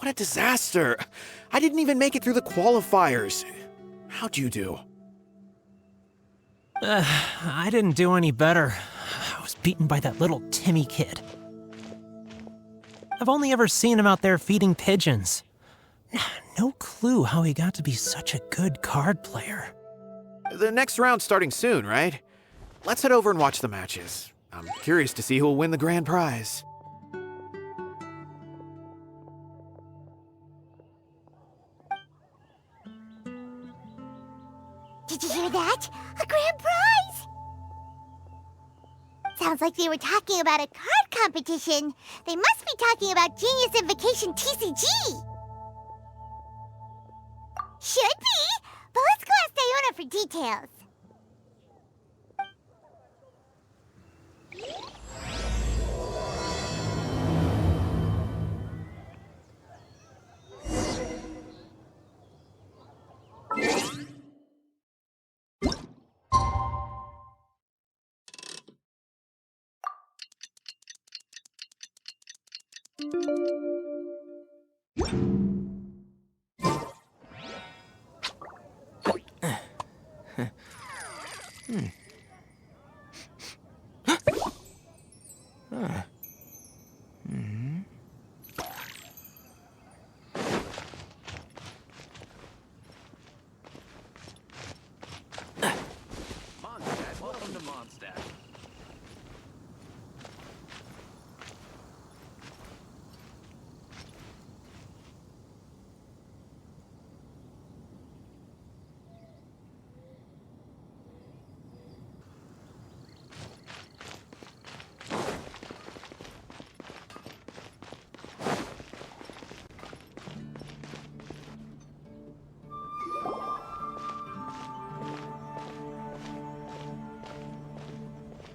What a disaster! I didn't even make it through the qualifiers. How'd you do? I didn't do any better. I was beaten by that little Timmy kid. I've only ever seen him out there feeding pigeons. No clue how he got to be such a good card player. The next round's starting soon, right? Let's head over and watch the matches. I'm curious to see who'll win the grand prize. Did you hear that? A grand prize! Sounds like they were talking about a card competition. They must be talking about Genius Invocation TCG. Should be, but let's go ask Diona for details. Welcome to Mondstadt.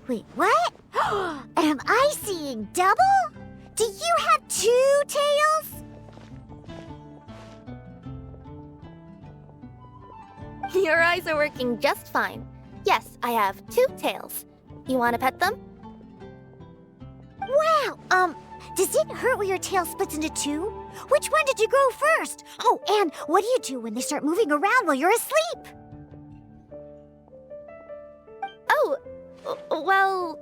Wait, what? Am I seeing double? Do you have two tails? Your eyes are working just fine. Yes, I have two tails. You want to pet them? Wow, does it hurt when your tail splits into two? Which one did you grow first? Oh, and what do you do when they start moving around while you're asleep? Oh, well,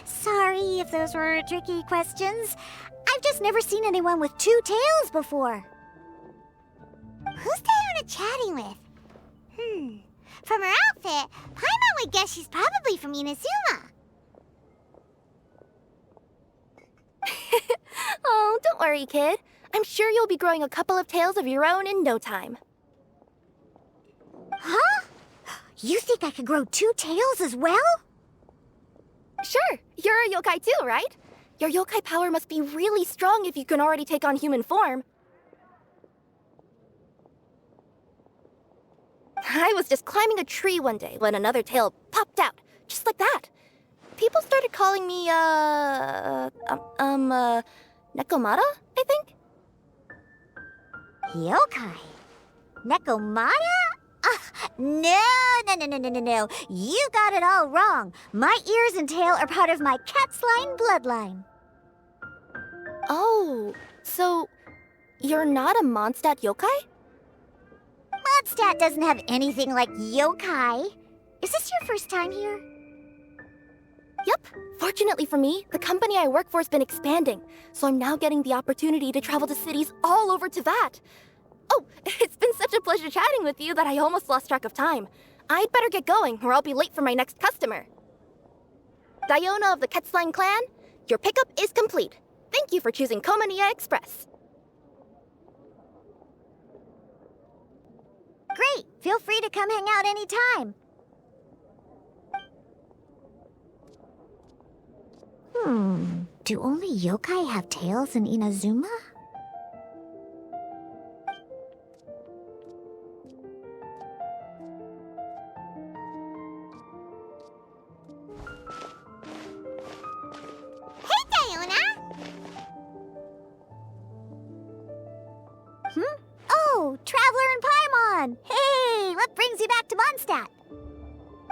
sorry if those were tricky questions. I've just never seen anyone with two tails before. Who's Diona chatting with? From her outfit, Paimon would guess she's probably from Inazuma. Oh, don't worry, kid. I'm sure you'll be growing a couple of tails of your own in no time. Huh? You think I could grow two tails as well? Sure, you're a yokai too, right? Your yokai power must be really strong if you can already take on human form. I was just climbing a tree one day when another tail popped out, just like that. People started calling me, Nekomata, I think? Yokai? Nekomata? No. You got it all wrong. My ears and tail are part of my cat's line bloodline. Oh, so you're not a Mondstadt yokai? Mondstadt doesn't have anything like yokai. Is this your first time here? Yep. Fortunately for me, the company I work for has been expanding, so I'm now getting the opportunity to travel to cities all over Teyvat. Oh, it's been such a pleasure chatting with you that I almost lost track of time. I'd better get going, or I'll be late for my next customer. Diona of the Quetzline clan, your pickup is complete. Thank you for choosing Komaniya Express. Great. Feel free to come hang out anytime. Do only yokai have tails in Inazuma? Hey, Diona! Oh, Traveler and Paimon! Hey, what brings you back to Mondstadt?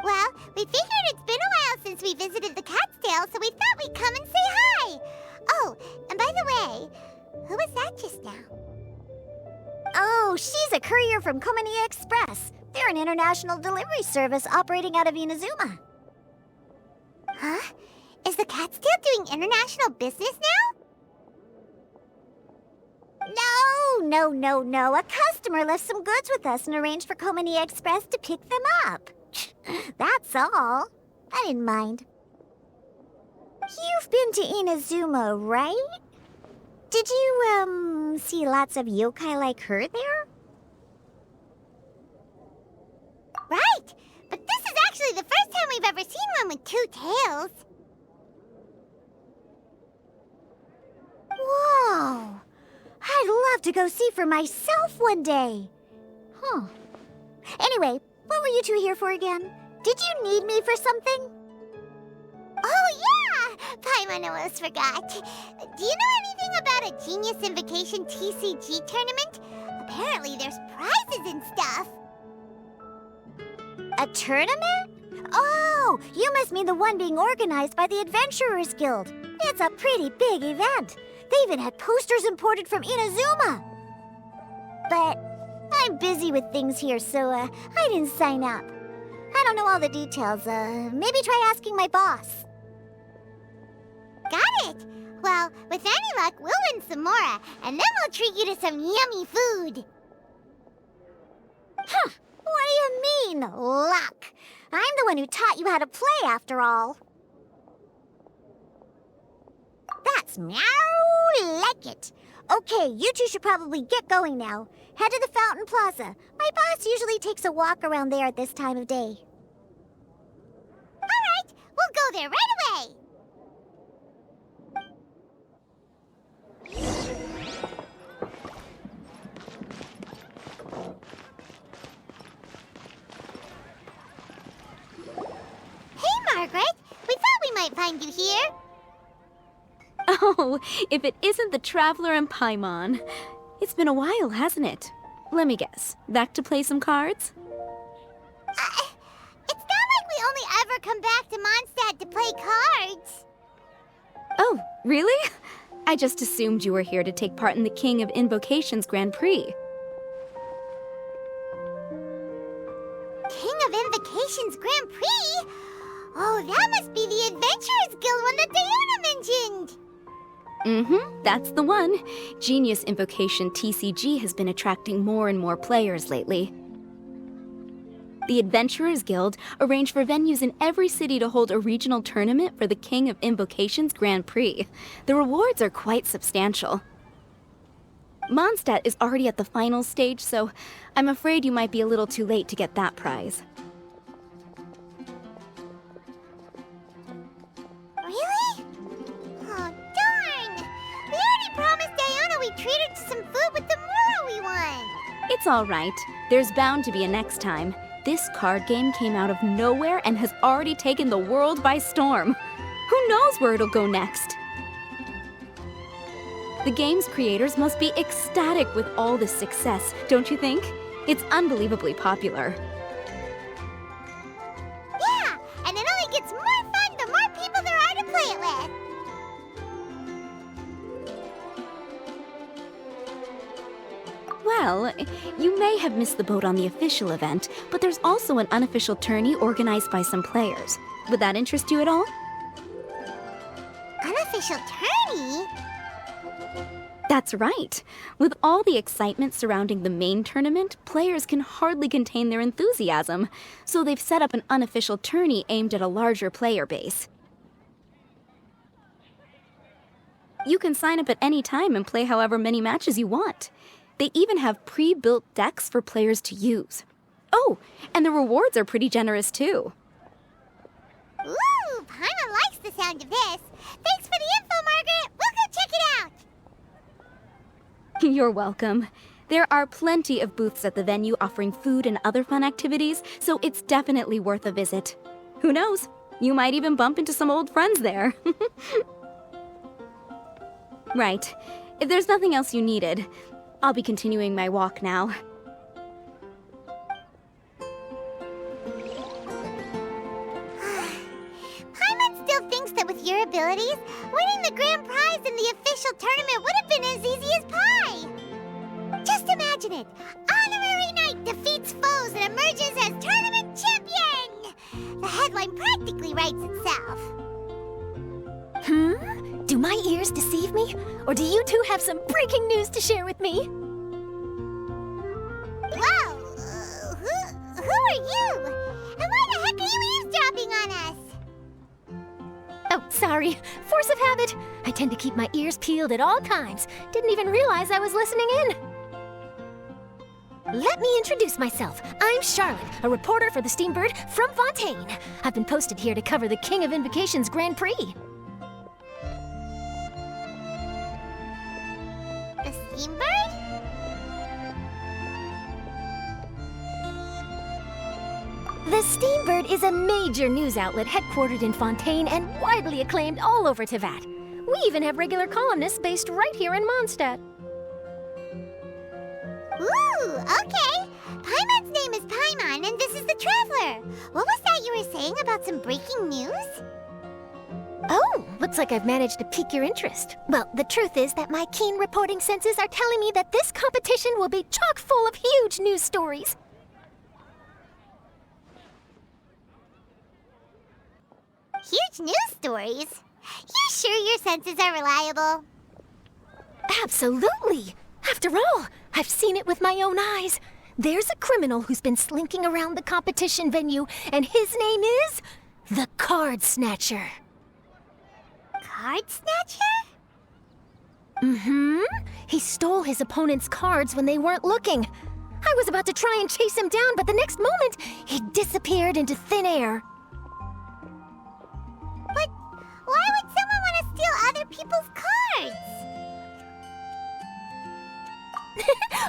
Well, we figured it's been a while since we visited the Cat's Tail, so we thought we'd come and say hi. Oh, and by the way, who was that just now? Oh, she's a courier from Komani Express. They're an international delivery service operating out of Inazuma. Huh? Is the Cat's Tail doing international business now? No. A customer left some goods with us and arranged for Komani Express to pick them up. That's all. I didn't mind. You've been to Inazuma, right? Did you, see lots of yokai like her there? Right! But this is actually the first time we've ever seen one with two tails. Whoa! I'd love to go see for myself one day. Huh. Anyway, what were you two here for again? Did you need me for something? Oh, yeah! Paimon almost forgot. Do you know anything about a Genius Invocation TCG tournament? Apparently there's prizes and stuff. A tournament? Oh, you must mean the one being organized by the Adventurers Guild. It's a pretty big event. They even had posters imported from Inazuma. But I'm busy with things here, so I didn't sign up. I don't know all the details. Maybe try asking my boss. Got it! Well, with any luck, we'll win some more, and then we'll treat you to some yummy food. Huh. What do you mean, luck? I'm the one who taught you how to play, after all. That's meow like it. Okay, you two should probably get going now. Head to the Fountain Plaza. My boss usually takes a walk around there at this time of day. All right, we'll go there right away. Hey, Margaret. We thought we might find you here. Oh, if it isn't the Traveler and Paimon. It's been a while, hasn't it? Let me guess. Back to play some cards? It's not like we only ever come back to Mondstadt to play cards. Oh, really? I just assumed you were here to take part in the King of Invocations Grand Prix. King of Invocations Grand Prix? Oh, that must be the Adventurers Guild one that Diona mentioned. That's the one. Genius Invocation TCG has been attracting more and more players lately. The Adventurers Guild arranged for venues in every city to hold a regional tournament for the King of Invocations Grand Prix. The rewards are quite substantial. Mondstadt is already at the final stage, so I'm afraid you might be a little too late to get that prize. Really? Oh, darn! We already promised Diona we'd treat her to some food with the Muro we won. It's all right. There's bound to be a next time. This card game came out of nowhere and has already taken the world by storm. Who knows where it'll go next? The game's creators must be ecstatic with all this success, don't you think? It's unbelievably popular. Yeah, and it only gets more fun the more people there are to play it with. Well, you may have missed the boat on the official event, but there's also an unofficial tourney organized by some players. Would that interest you at all? Unofficial tourney? That's right. With all the excitement surrounding the main tournament, players can hardly contain their enthusiasm. So they've set up an unofficial tourney aimed at a larger player base. You can sign up at any time and play however many matches you want. They even have pre-built decks for players to use. Oh, and the rewards are pretty generous too. Ooh, Paimon likes the sound of this. Thanks for the info, Margaret. We'll go check it out. You're welcome. There are plenty of booths at the venue offering food and other fun activities, so it's definitely worth a visit. Who knows? You might even bump into some old friends there. Right. If there's nothing else you needed, I'll be continuing my walk now. abilities, winning the grand prize in the official tournament would have been as easy as pie. Just imagine it. Honorary Knight defeats foes and emerges as tournament champion! The headline practically writes itself. Do my ears deceive me? Or do you two have some breaking news to share with me? Whoa! Who are you? And why the heck are you eavesdropping on us? Oh, sorry. Force of habit. I tend to keep my ears peeled at all times. Didn't even realize I was listening in. Let me introduce myself. I'm Charlotte, a reporter for the Steambird from Fontaine. I've been posted here to cover the King of Invocations Grand Prix. The Steambird? The Steambird is a major news outlet headquartered in Fontaine and widely acclaimed all over Teyvat. We even have regular columnists based right here in Mondstadt. Ooh, okay. Paimon's name is Paimon, and this is the Traveler. What was that you were saying about some breaking news? Oh, looks like I've managed to pique your interest. Well, the truth is that my keen reporting senses are telling me that this competition will be chock full of huge news stories. Huge news stories? You sure your senses are reliable? Absolutely! After all, I've seen it with my own eyes. There's a criminal who's been slinking around the competition venue, and his name is the Card Snatcher. Card Snatcher? He stole his opponent's cards when they weren't looking. I was about to try and chase him down, but the next moment, he disappeared into thin air. But why would someone want to steal other people's cards?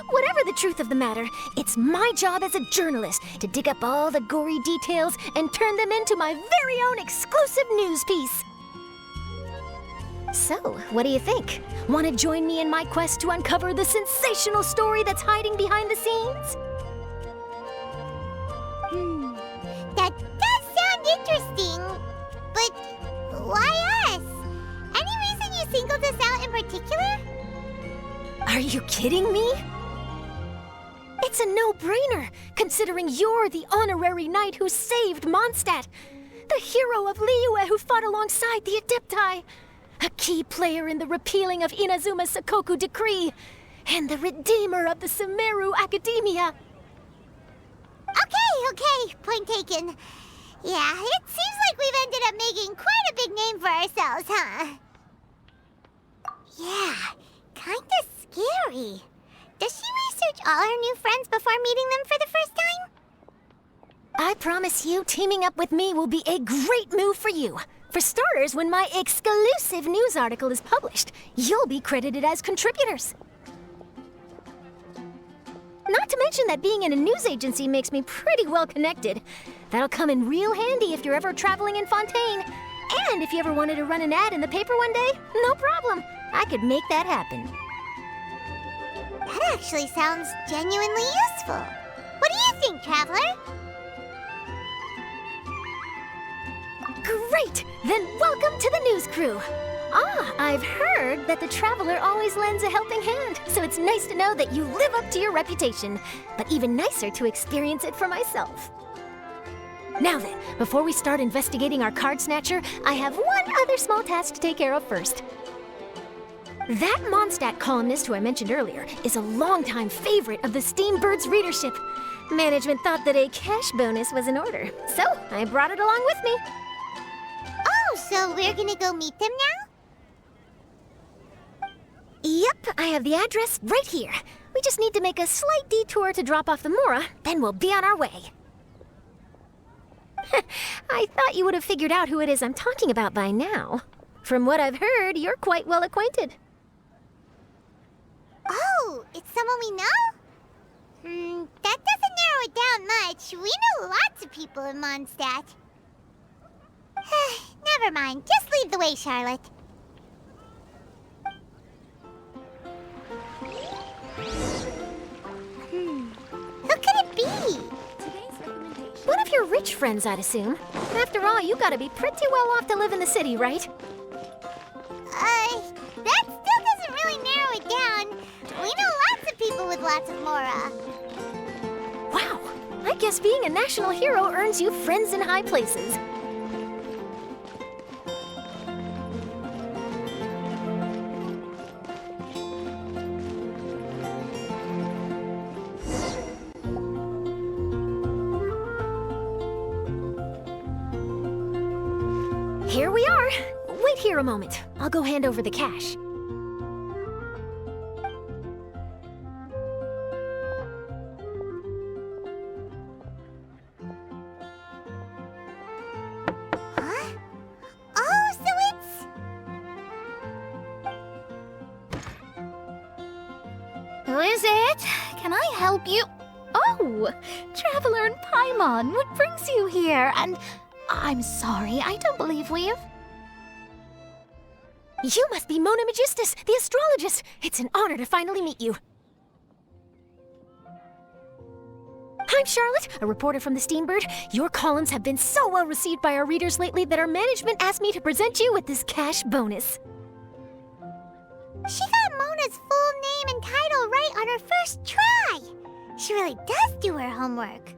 Whatever the truth of the matter, it's my job as a journalist to dig up all the gory details and turn them into my very own exclusive news piece. So, what do you think? Want to join me in my quest to uncover the sensational story that's hiding behind the scenes? That does sound interesting. But why us? Any reason you singled us out in particular? Are you kidding me? It's a no-brainer, considering you're the honorary knight who saved Mondstadt, the hero of Liyue who fought alongside the Adepti, a key player in the repealing of Inazuma's Sakoku decree, and the redeemer of the Sumeru Academia. Okay, point taken. Yeah, it seems like we've ended up making quite a big name for ourselves, huh? Yeah, kinda scary. Does she research all her new friends before meeting them for the first time? I promise you, teaming up with me will be a great move for you. For starters, when my exclusive news article is published, you'll be credited as contributors. Not to mention that being in a news agency makes me pretty well connected. That'll come in real handy if you're ever traveling in Fontaine. And if you ever wanted to run an ad in the paper one day, no problem. I could make that happen. That actually sounds genuinely useful. What do you think, Traveler? Great! Then welcome to the news crew. I've heard that the Traveler always lends a helping hand, so it's nice to know that you live up to your reputation, but even nicer to experience it for myself. Now then, before we start investigating our card snatcher, I have one other small task to take care of first. That Mondstadt columnist who I mentioned earlier is a longtime favorite of the Steambird's readership. Management thought that a cash bonus was in order, so I brought it along with me. Oh, so we're gonna go meet them now? Yep, I have the address right here. We just need to make a slight detour to drop off the Mora, then we'll be on our way. I thought you would have figured out who it is I'm talking about by now. From what I've heard, you're quite well acquainted. Oh, it's someone we know? That doesn't narrow it down much. We know lots of people in Mondstadt. Never mind. Just lead the way, Charlotte. Who could it be? One of your rich friends, I'd assume. After all, you gotta be pretty well off to live in the city, right? lots of Mora. Wow, I guess being a national hero earns you friends in high places. Here we are. Wait here a moment. I'll go hand over the cash. Huh? Oh, so it's... Who is it? Can I help you? Oh, Traveler and Paimon, what brings you here? And I'm sorry, I don't believe we've... You must be Mona Magistus, the astrologist. It's an honor to finally meet you. I'm Charlotte, a reporter from the Steambird. Your columns have been so well received by our readers lately that our management asked me to present you with this cash bonus. She got Mona's full name and title right on her first try. She really does do her homework.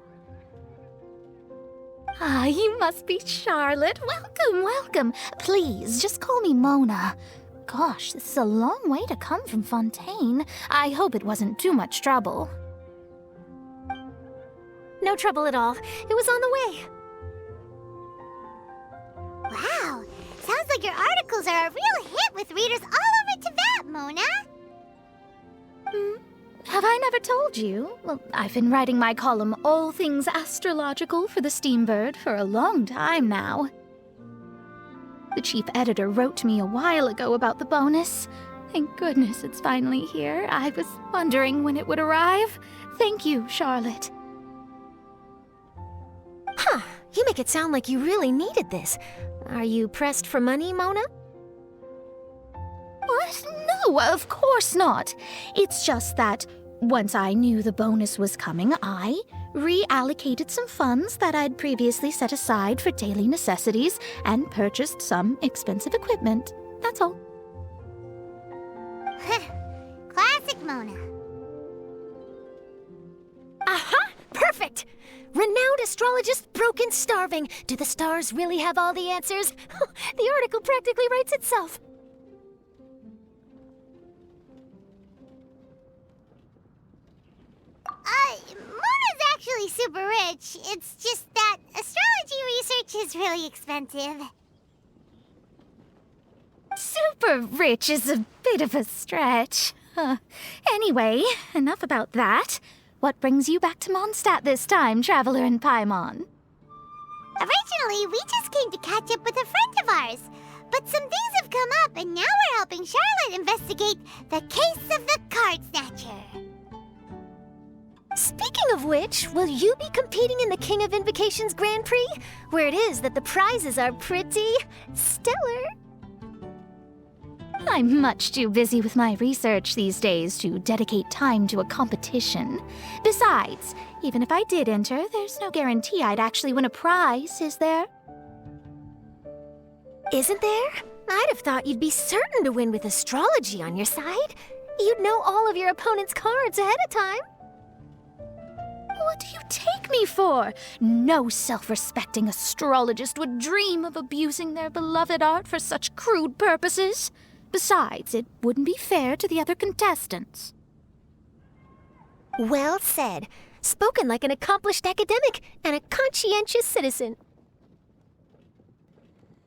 Ah, you must be Charlotte. Welcome, welcome. Please, just call me Mona. Gosh, this is a long way to come from Fontaine. I hope it wasn't too much trouble. No trouble at all. It was on the way. Wow, sounds like your articles are a real hit with readers all over Teyvat, Mona. Have I never told you? Well, I've been writing my column All Things Astrological for the Steambird for a long time now. The chief editor wrote to me a while ago about the bonus. Thank goodness it's finally here. I was wondering when it would arrive. Thank you, Charlotte. Huh, you make it sound like you really needed this. Are you pressed for money, Mona? What? No, of course not. It's just that once I knew the bonus was coming, I reallocated some funds that I'd previously set aside for daily necessities and purchased some expensive equipment. That's all. Classic Mona. Aha! Perfect! Renowned astrologist broken starving. Do the stars really have all the answers? The article practically writes itself. Mona's actually super rich. It's just that astrology research is really expensive. Super rich is a bit of a stretch. Anyway, enough about that. What brings you back to Mondstadt this time, Traveler and Paimon? Originally, we just came to catch up with a friend of ours. But some things have come up, and now we're helping Charlotte investigate the case of the Card Snatcher. Speaking of which, will you be competing in the King of Invocations Grand Prix? Where it is that the prizes are pretty stellar. I'm much too busy with my research these days to dedicate time to a competition. Besides, even if I did enter, there's no guarantee I'd actually win a prize, is there? Isn't there? I'd have thought you'd be certain to win with astrology on your side. You'd know all of your opponent's cards ahead of time. What do you take me for? No self-respecting astrologist would dream of abusing their beloved art for such crude purposes. Besides, it wouldn't be fair to the other contestants. Well said. Spoken like an accomplished academic and a conscientious citizen.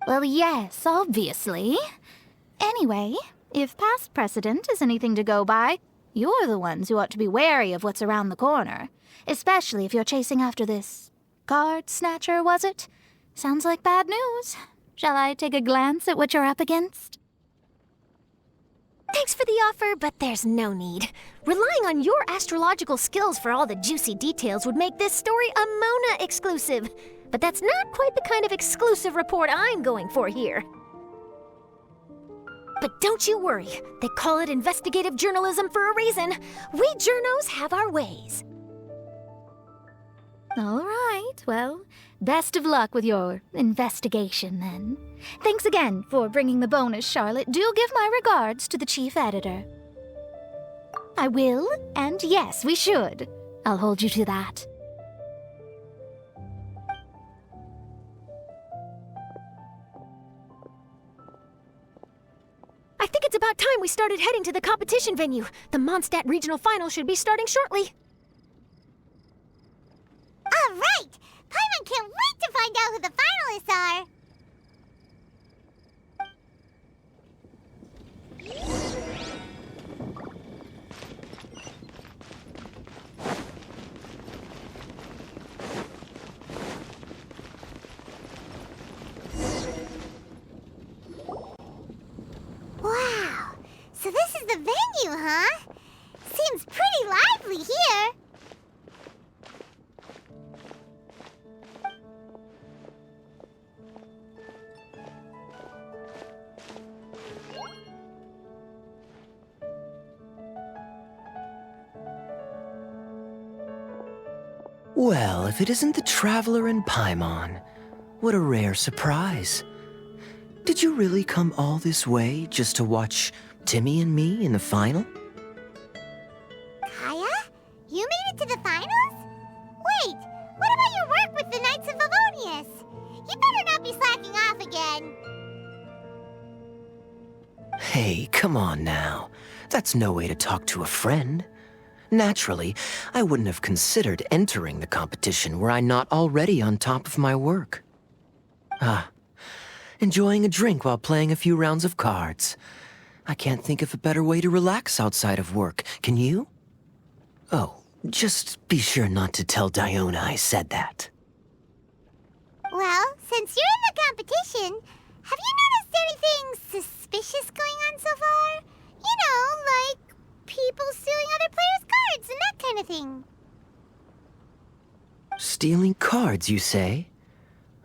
Well, yes, obviously. Anyway, if past precedent is anything to go by, you're the ones who ought to be wary of what's around the corner. Especially if you're chasing after this card snatcher, was it? Sounds like bad news. Shall I take a glance at what you're up against? Thanks for the offer, but there's no need. Relying on your astrological skills for all the juicy details would make this story a Mona exclusive. But that's not quite the kind of exclusive report I'm going for here. But don't you worry. They call it investigative journalism for a reason. We journos have our ways. All right, well, best of luck with your investigation, then. Thanks again for bringing the bonus, Charlotte. Do give my regards to the chief editor. I will, and yes, we should. I'll hold you to that. I think it's about time we started heading to the competition venue. The Mondstadt Regional Final should be starting shortly. All right! Paimon can't wait to find out who the finalists are! Wow! So this is the venue, huh? Seems pretty lively here. Well, if it isn't the Traveler and Paimon, what a rare surprise. Did you really come all this way just to watch Timmy and me in the final? Kaya? You made it to the finals? Wait, what about your work with the Knights of Favonius? You better not be slacking off again. Hey, come on now. That's no way to talk to a friend. Naturally, I wouldn't have considered entering the competition were I not already on top of my work. Enjoying a drink while playing a few rounds of cards. I can't think of a better way to relax outside of work, can you? Oh, just be sure not to tell Diona I said that. Well, since you're in the competition, have you noticed anything suspicious going on so far? You know, like people stealing other players' cards and that kind of thing. Stealing cards, you say?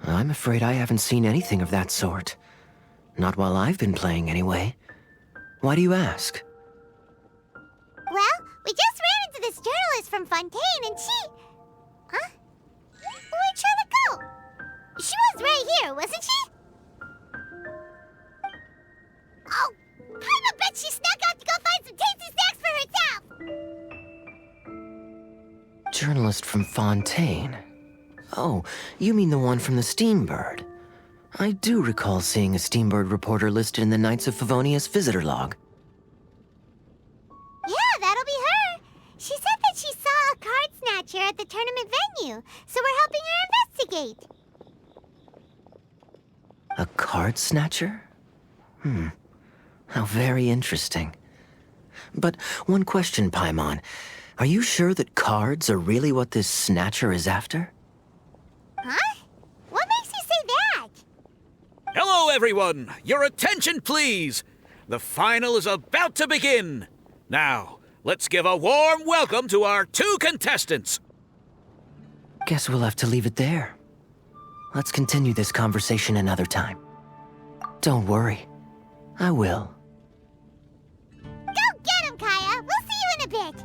I'm afraid I haven't seen anything of that sort. Not while I've been playing, anyway. Why do you ask? Well, we just ran into this journalist from Fontaine and she... Huh? Where'd Charlotte go? She was right here, wasn't she? Oh, I bet she snuck out to go find some tasty snacks for herself! Journalist from Fontaine. Oh, you mean the one from the Steambird. I do recall seeing a Steambird reporter listed in the Knights of Favonius visitor log. Yeah, that'll be her. She said that she saw a card snatcher at the tournament venue, so we're helping her investigate. A card snatcher? How very interesting. But one question, Paimon. Are you sure that cards are really what this snatcher is after? Huh? What makes you say that? Hello, everyone! Your attention, please! The final is about to begin! Now, let's give a warm welcome to our two contestants! Guess we'll have to leave it there. Let's continue this conversation another time. Don't worry. I will. Go get him, Kaya! We'll see you in a bit!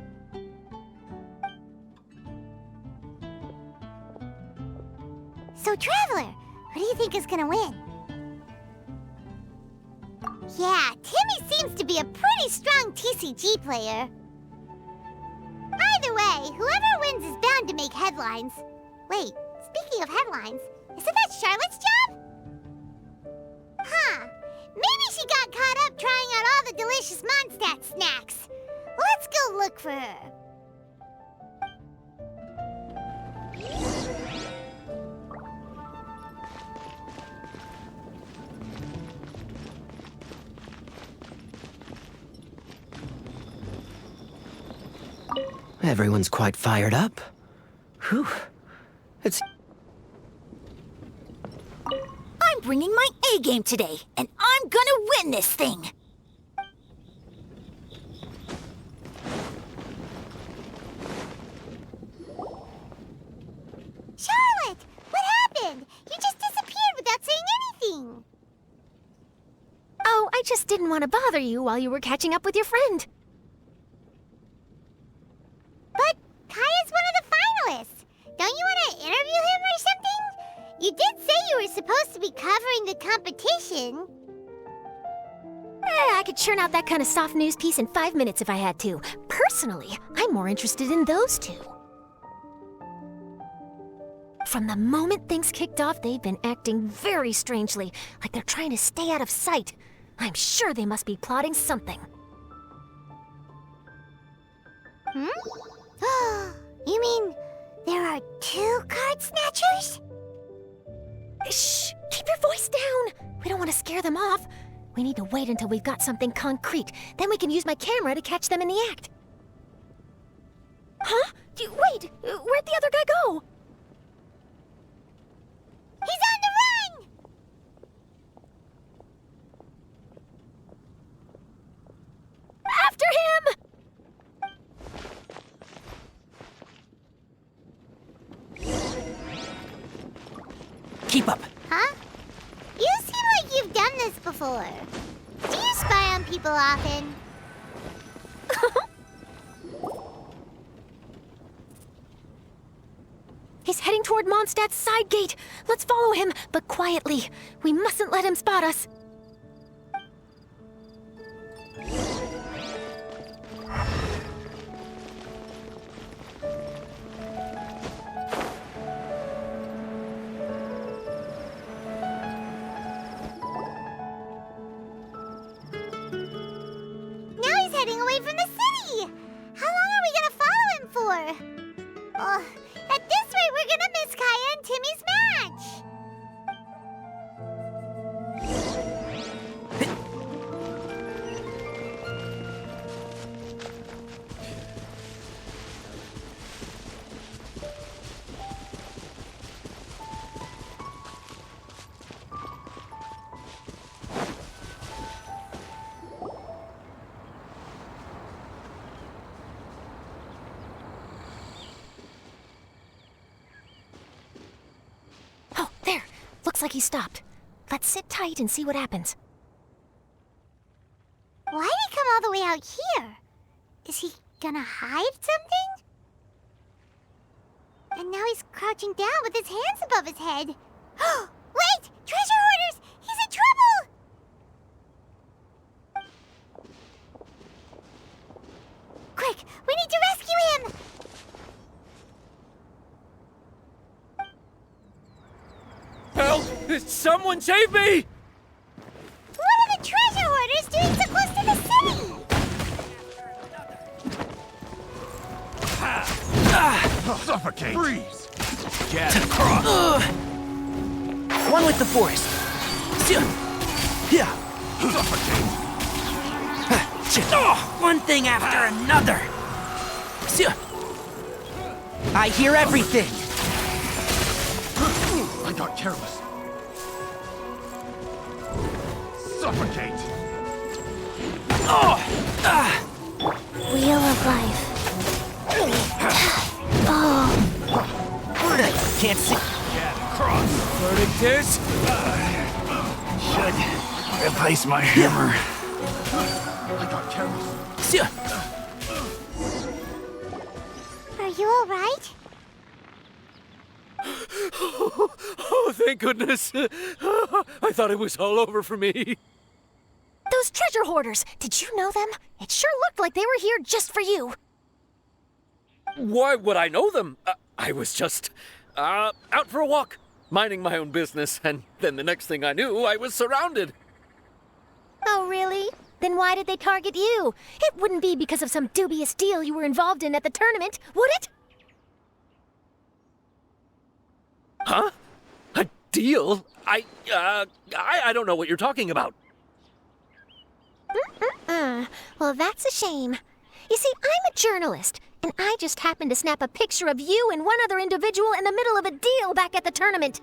So, Traveler, who do you think is gonna win? Yeah, Timmy seems to be a pretty strong TCG player. Either way, whoever wins is bound to make headlines. Wait, speaking of headlines, isn't that Charlotte's job? Huh. Maybe she got caught up trying out all the delicious Mondstadt snacks. Let's go look for her. Everyone's quite fired up. Whew. I'm bringing my A game today, and I'm gonna win this thing! Charlotte! What happened? You just disappeared without saying anything. Oh, I just didn't want to bother you while you were catching up with your friend. But Kaya's one of the finalists. Don't you want to interview him or something? You did say you were supposed to be covering the competition. I could churn out that kind of soft news piece in 5 minutes if I had to. Personally, I'm more interested in those two. From the moment things kicked off, they've been acting very strangely, like they're trying to stay out of sight. I'm sure they must be plotting something. You mean there are 2 card snatchers? Shh! Keep your voice down! We don't want to scare them off. We need to wait until we've got something concrete. Then we can use my camera to catch them in the act. Huh? Wait! Where'd the other guy go? He's on the run! After him! Keep up. Huh? You seem like you've done this before. Do you spy on people often? He's heading toward Mondstadt's side gate. Let's follow him, but quietly. We mustn't let him spot us. Now he's heading away from the city! How long are we gonna follow him for? Oh, at this rate, we're gonna miss Kaya and Timmy's match! Oh, there. Looks like he stopped. Let's sit tight and see what happens. Why'd he come all the way out here? Is he gonna hide something? And now he's crouching down with his hands above his head. Wait! Treasure hoarders! He's in trouble! Quick! We need to rescue him! Help! Someone save me! What are the treasure hoarders doing so close to the city? Suffocate! Freeze! One with the forest. Yeah. Suffocate! One thing after another. I hear everything. I got careless. Suffocate! Wheel of life. Can't see. Verdict is... Should replace my hammer. I got careless. Are you alright? Oh, thank goodness. I thought it was all over for me. Those treasure hoarders, did you know them? It sure looked like they were here just for you. Why would I know them? I was just out for a walk, minding my own business, and then the next thing I knew, I was surrounded. Oh, really? Then why did they target you? It wouldn't be because of some dubious deal you were involved in at the tournament, would it? Huh? A deal? I don't know what you're talking about. Well, that's a shame. You see, I'm a journalist, and I just happened to snap a picture of you and one other individual in the middle of a deal back at the tournament.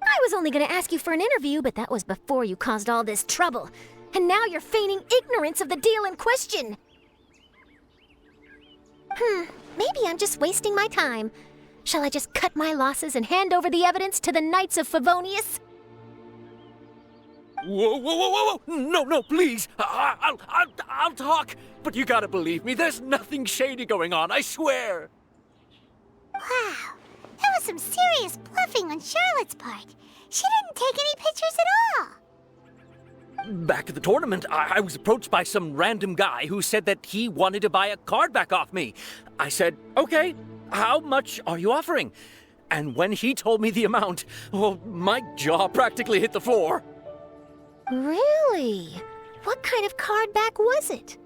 I was only going to ask you for an interview, but that was before you caused all this trouble. And now you're feigning ignorance of the deal in question. Maybe I'm just wasting my time. Shall I just cut my losses and hand over the evidence to the Knights of Favonius? Whoa! No, please. I'll talk. But you gotta believe me, there's nothing shady going on, I swear. Wow, that was some serious bluffing on Charlotte's part. She didn't take any pictures at all. back at the tournament, I was approached by some random guy who said that he wanted to buy a card back off me. I said, okay, how much are you offering? And when he told me the amount, well, my jaw practically hit the floor. Really? What kind of card back was it?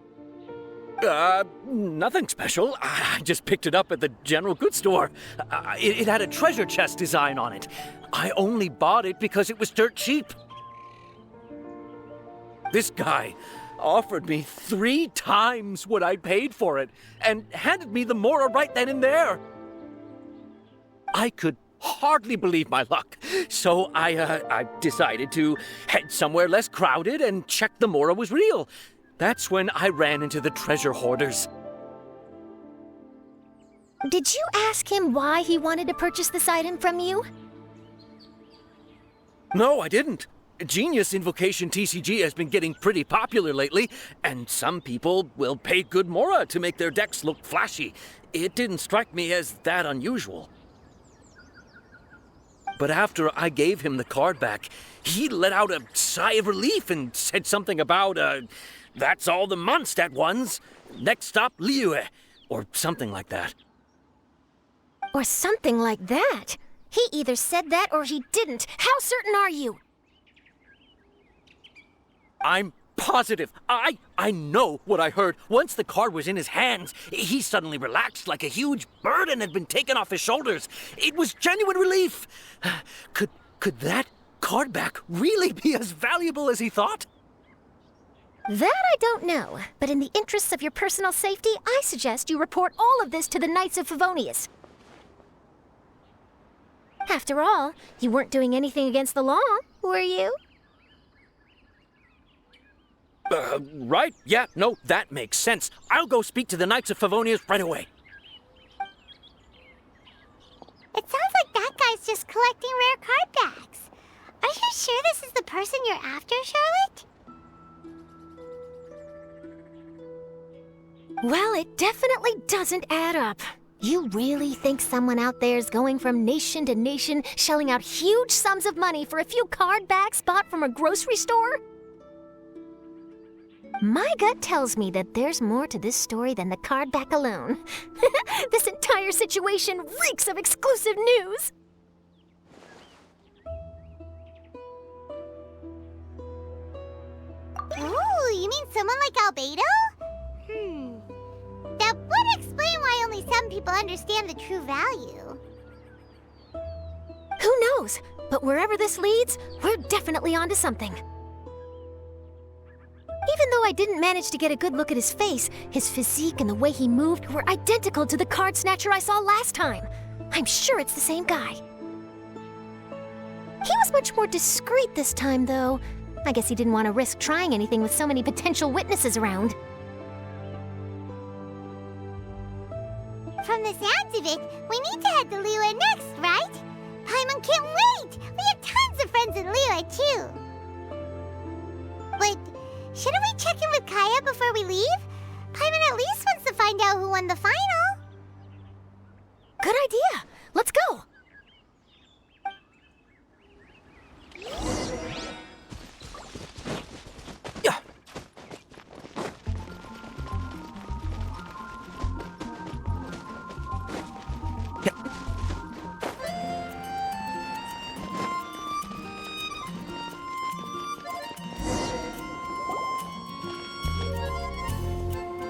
Nothing special. I just picked it up at the general goods store. It had a treasure chest design on it. I only bought it because it was dirt cheap. This guy offered me 3 times what I paid for it and handed me the Mora right then and there. I could hardly believe my luck, so I decided to head somewhere less crowded and check the Mora was real. That's when I ran into the treasure hoarders. Did you ask him why he wanted to purchase this item from you? No, I didn't. Genius Invocation TCG has been getting pretty popular lately, and some people will pay good Mora to make their decks look flashy. It didn't strike me as that unusual. But after I gave him the card back, he let out a sigh of relief and said something about, that's all the Mondstadt ones. Next stop, Liyue, or something like that. Or something like that? He either said that or he didn't. How certain are you? I'm positive. I know what I heard. Once the card was in his hands, he suddenly relaxed like a huge burden had been taken off his shoulders. It was genuine relief. Could that card back really be as valuable as he thought? That I don't know, but in the interests of your personal safety, I suggest you report all of this to the Knights of Favonius. After all, you weren't doing anything against the law, were you? Right. Yeah, no, that makes sense. I'll go speak to the Knights of Favonius right away. It sounds like that guy's just collecting rare card backs. Are you sure this is the person you're after, Charlotte? Well, it definitely doesn't add up. You really think someone out there's going from nation to nation, shelling out huge sums of money for a few card backs bought from a grocery store? My gut tells me that there's more to this story than the card back alone. This entire situation reeks of exclusive news! Ooh, you mean someone like Albedo? That would explain why only some people understand the true value. Who knows? But wherever this leads, we're definitely onto something. Even though I didn't manage to get a good look at his face, his physique and the way he moved were identical to the card snatcher I saw last time. I'm sure it's the same guy. He was much more discreet this time, though. I guess he didn't want to risk trying anything with so many potential witnesses around. From the sounds of it, we need to head to Liyue next, right? Paimon can't wait! We have tons of friends in Liyue, too. But shouldn't we check in with Kaya before we leave? Paimon at least wants to find out who won the final. Good idea! Let's go!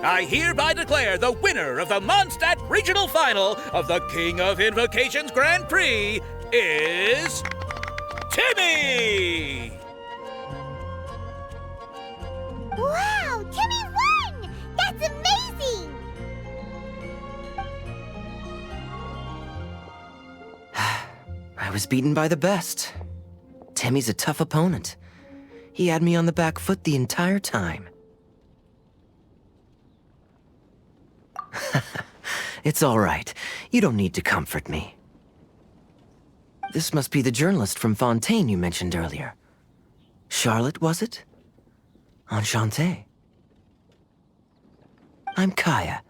I hereby declare the winner of the Mondstadt Regional Final of the King of Invocations Grand Prix is Timmy! Wow, Timmy won! That's amazing! I was beaten by the best. Timmy's a tough opponent. He had me on the back foot the entire time. It's all right. You don't need to comfort me. This must be the journalist from Fontaine you mentioned earlier. Charlotte, was it? Enchanté. I'm Kaya,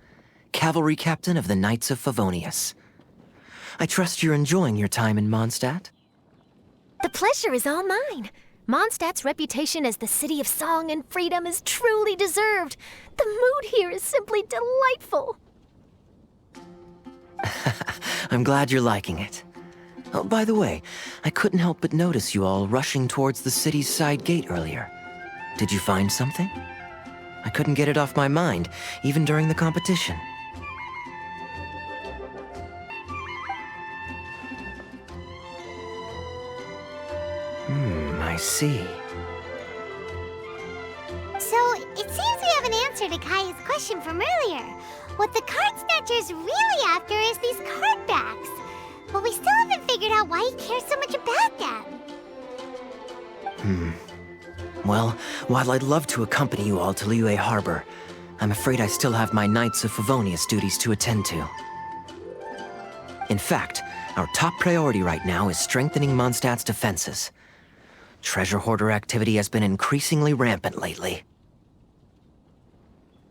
cavalry captain of the Knights of Favonius. I trust you're enjoying your time in Mondstadt? The pleasure is all mine. Mondstadt's reputation as the city of song and freedom is truly deserved. The mood here is simply delightful. I'm glad you're liking it. Oh, by the way, I couldn't help but notice you all rushing towards the city's side gate earlier. Did you find something? I couldn't get it off my mind, even during the competition. I see. So, it seems we have an answer to Kaya's question from earlier. What the card snatcher's really after is these card backs. But we still haven't figured out why he cares so much about them. Well, while I'd love to accompany you all to Liyue Harbor, I'm afraid I still have my Knights of Favonius duties to attend to. In fact, our top priority right now is strengthening Mondstadt's defenses. Treasure hoarder activity has been increasingly rampant lately.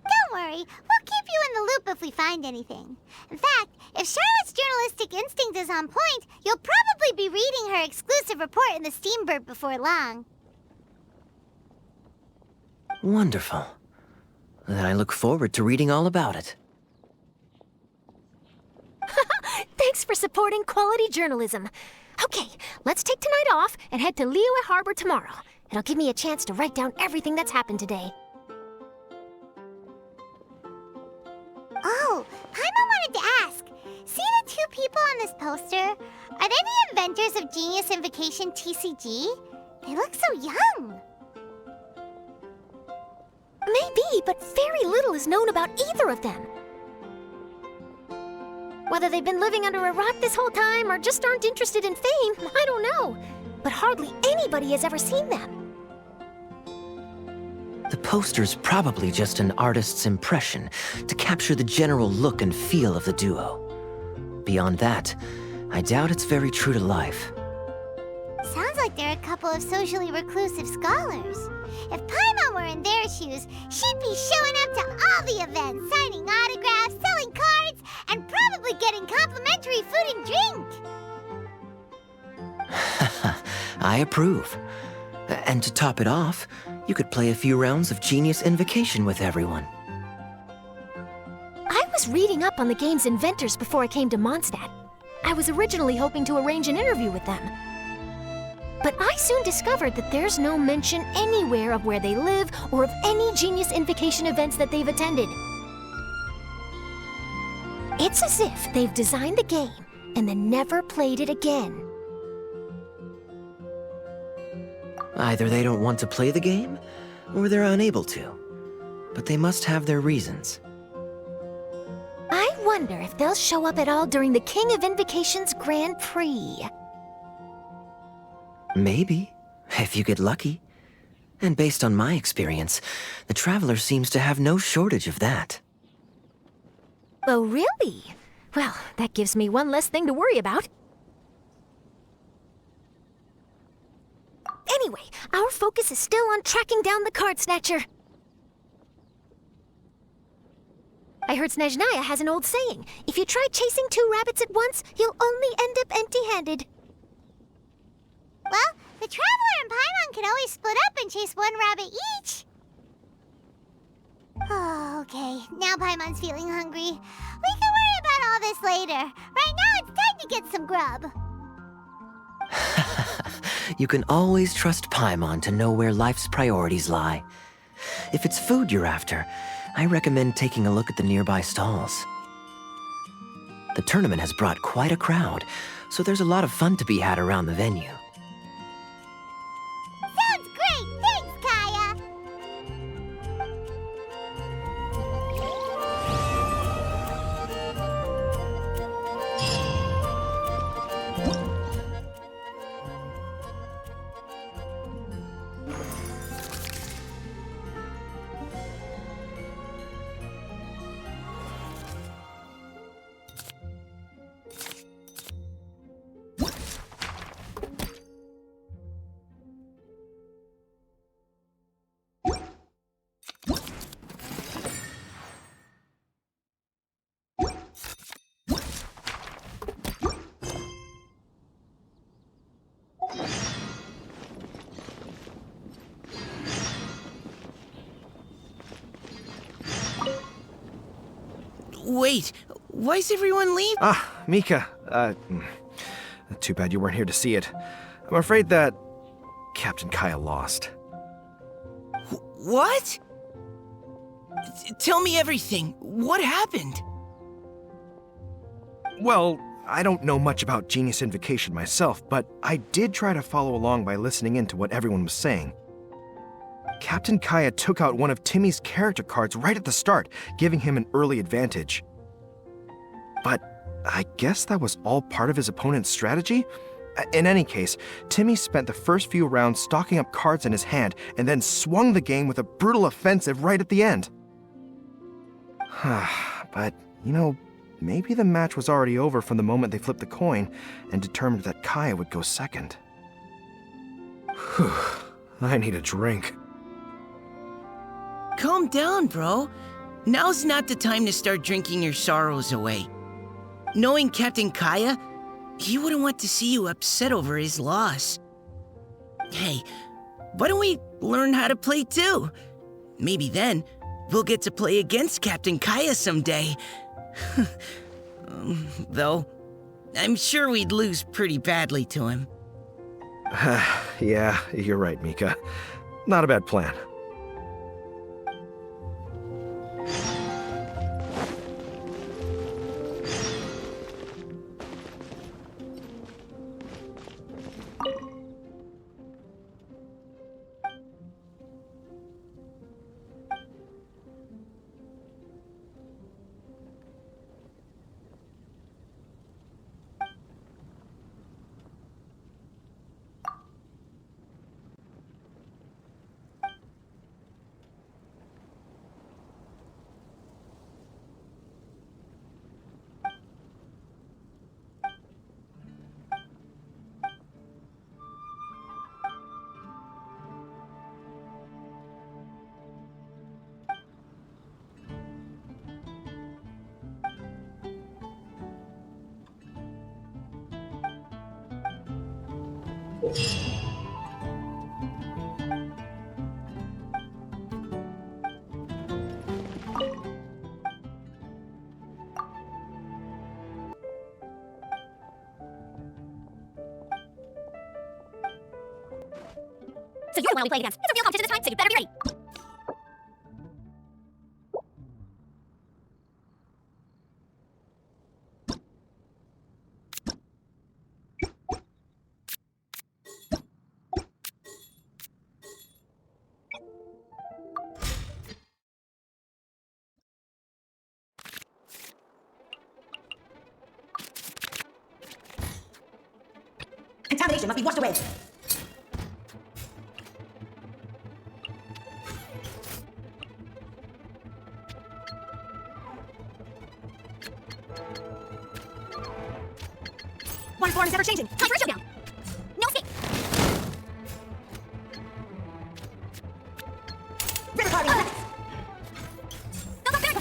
Don't worry, we'll keep you in the loop if we find anything. In fact, if Charlotte's journalistic instinct is on point, you'll probably be reading her exclusive report in the Steambird before long. Wonderful. Then I look forward to reading all about it. Thanks for supporting quality journalism. Okay, let's take tonight off and head to Liyue Harbor tomorrow. It'll give me a chance to write down everything that's happened today. Oh, Paimon wanted to ask. See the two people on this poster? Are they the inventors of Genius Invocation TCG? They look so young. Maybe, but very little is known about either of them. Whether they've been living under a rock this whole time or just aren't interested in fame, I don't know. But hardly anybody has ever seen them. The poster's probably just an artist's impression to capture the general look and feel of the duo. Beyond that, I doubt it's very true to life. Sounds like they're a couple of socially reclusive scholars. If Paimon were in their shoes, she'd be showing up to all the events, signing autographs, selling cards, and probably getting complimentary food and drink. I approve. And to top it off, you could play a few rounds of Genius Invocation with everyone. I was reading up on the game's inventors before I came to Mondstadt. I was originally hoping to arrange an interview with them. But I soon discovered that there's no mention anywhere of where they live or of any Genius Invocation events that they've attended. It's as if they've designed the game and then never played it again. Either they don't want to play the game, or they're unable to. But they must have their reasons. I wonder if they'll show up at all during the King of Invocation's Grand Prix. Maybe, if you get lucky. And based on my experience, the Traveler seems to have no shortage of that. Oh, really? Well, that gives me one less thing to worry about. Anyway, our focus is still on tracking down the card snatcher. I heard Snezhnaya has an old saying. If you try chasing two rabbits at once, you'll only end up empty-handed. Well, the Traveler and Paimon can always split up and chase one rabbit each. Oh, okay. Now Paimon's feeling hungry. We can worry about all this later. Right now, it's time to get some grub. You can always trust Paimon to know where life's priorities lie. If it's food you're after, I recommend taking a look at the nearby stalls. The tournament has brought quite a crowd, so there's a lot of fun to be had around the venue. Sounds great! Thanks, Kaya! Wait, why is everyone leaving? Ah, Mika. Too bad you weren't here to see it. I'm afraid that Captain Kaya lost. What? Tell me everything. What happened? Well, I don't know much about Genius Invocation myself, but I did try to follow along by listening in to what everyone was saying. Captain Kaya took out one of Timmy's character cards right at the start, giving him an early advantage. But I guess that was all part of his opponent's strategy? In any case, Timmy spent the first few rounds stocking up cards in his hand and then swung the game with a brutal offensive right at the end. But, you know, maybe the match was already over from the moment they flipped the coin and determined that Kaya would go second. Whew, I need a drink. Calm down, bro. Now's not the time to start drinking your sorrows away. Knowing Captain Kaya, he wouldn't want to see you upset over his loss. Hey, why don't we learn how to play too? Maybe then, we'll get to play against Captain Kaya someday. Though, I'm sure we'd lose pretty badly to him. Yeah, you're right, Mika. Not a bad plan. So you're the one I'll be playing against. It's a real competition this time, so you better be ready. Contamination must be washed away. One form is ever changing. Time for a showdown. No escape. River carving. Go, go, go.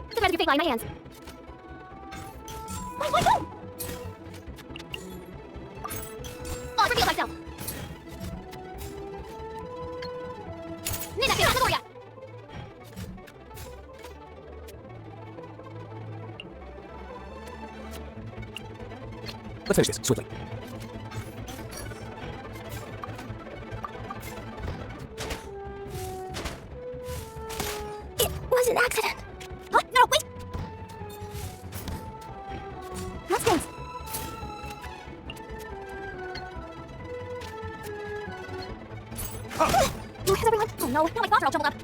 The rest of your fake lie in my hands. Wait, go! Oh, reveal myself! Nina, get out the Gloria! Let's finish this, swiftly. It was an accident. Huh? No, wait! Mustangs! Where's everyone? Oh no, now my thoughts are all jumbled up.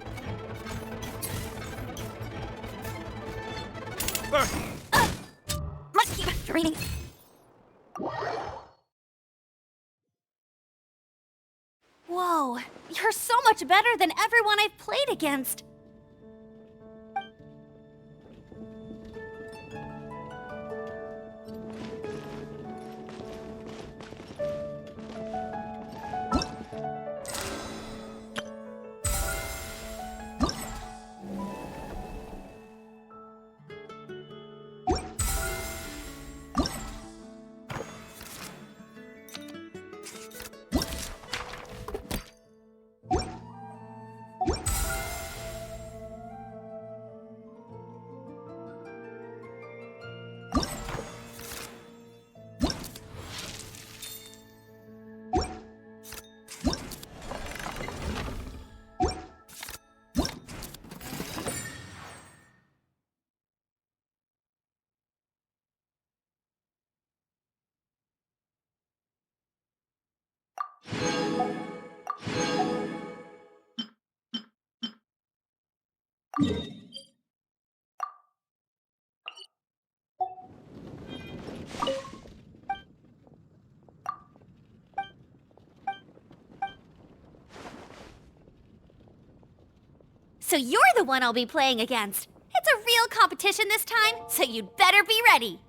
Must keep reading. Whoa, you're so much better than everyone I've played against. So you're the one I'll be playing against. It's a real competition this time, so you'd better be ready.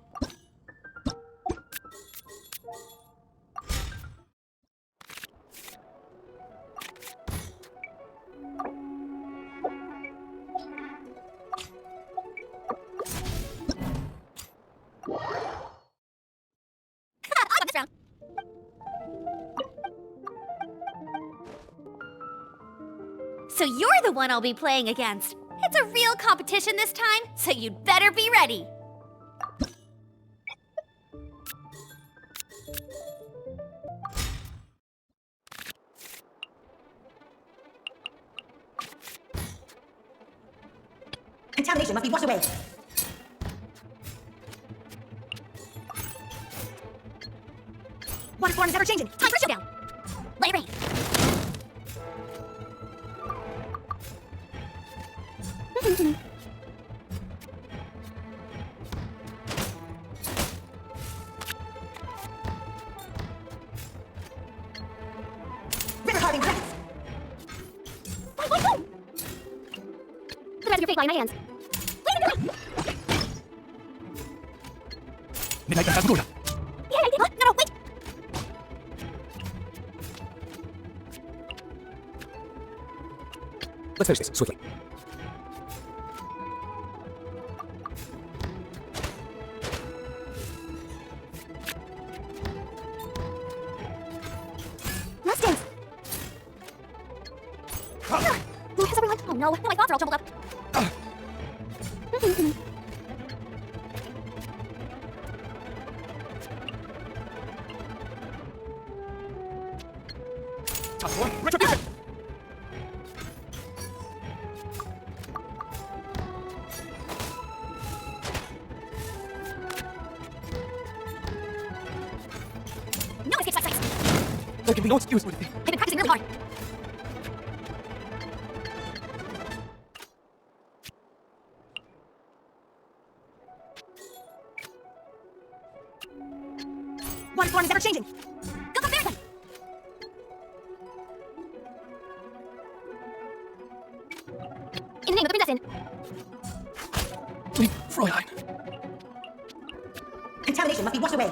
So you're the one I'll be playing against. It's a real competition this time, so you'd better be ready. Contamination must be washed away. Water form is ever changing. Time for showdown. Let it rain. River carving credits. Wait. The rest of your fate lie in my hands. Midnight Aliaksandr-B. No, wait! Let's finish this swiftly. Mustangs! Has everyone? Oh no, my thoughts are all jumbled up. Retribution! No escape sights. There can be no excuse for the I've been practicing really hard. Water form is ever changing. Go comparison! In the name of the princess. Lieb Fräulein. Contamination must be washed away.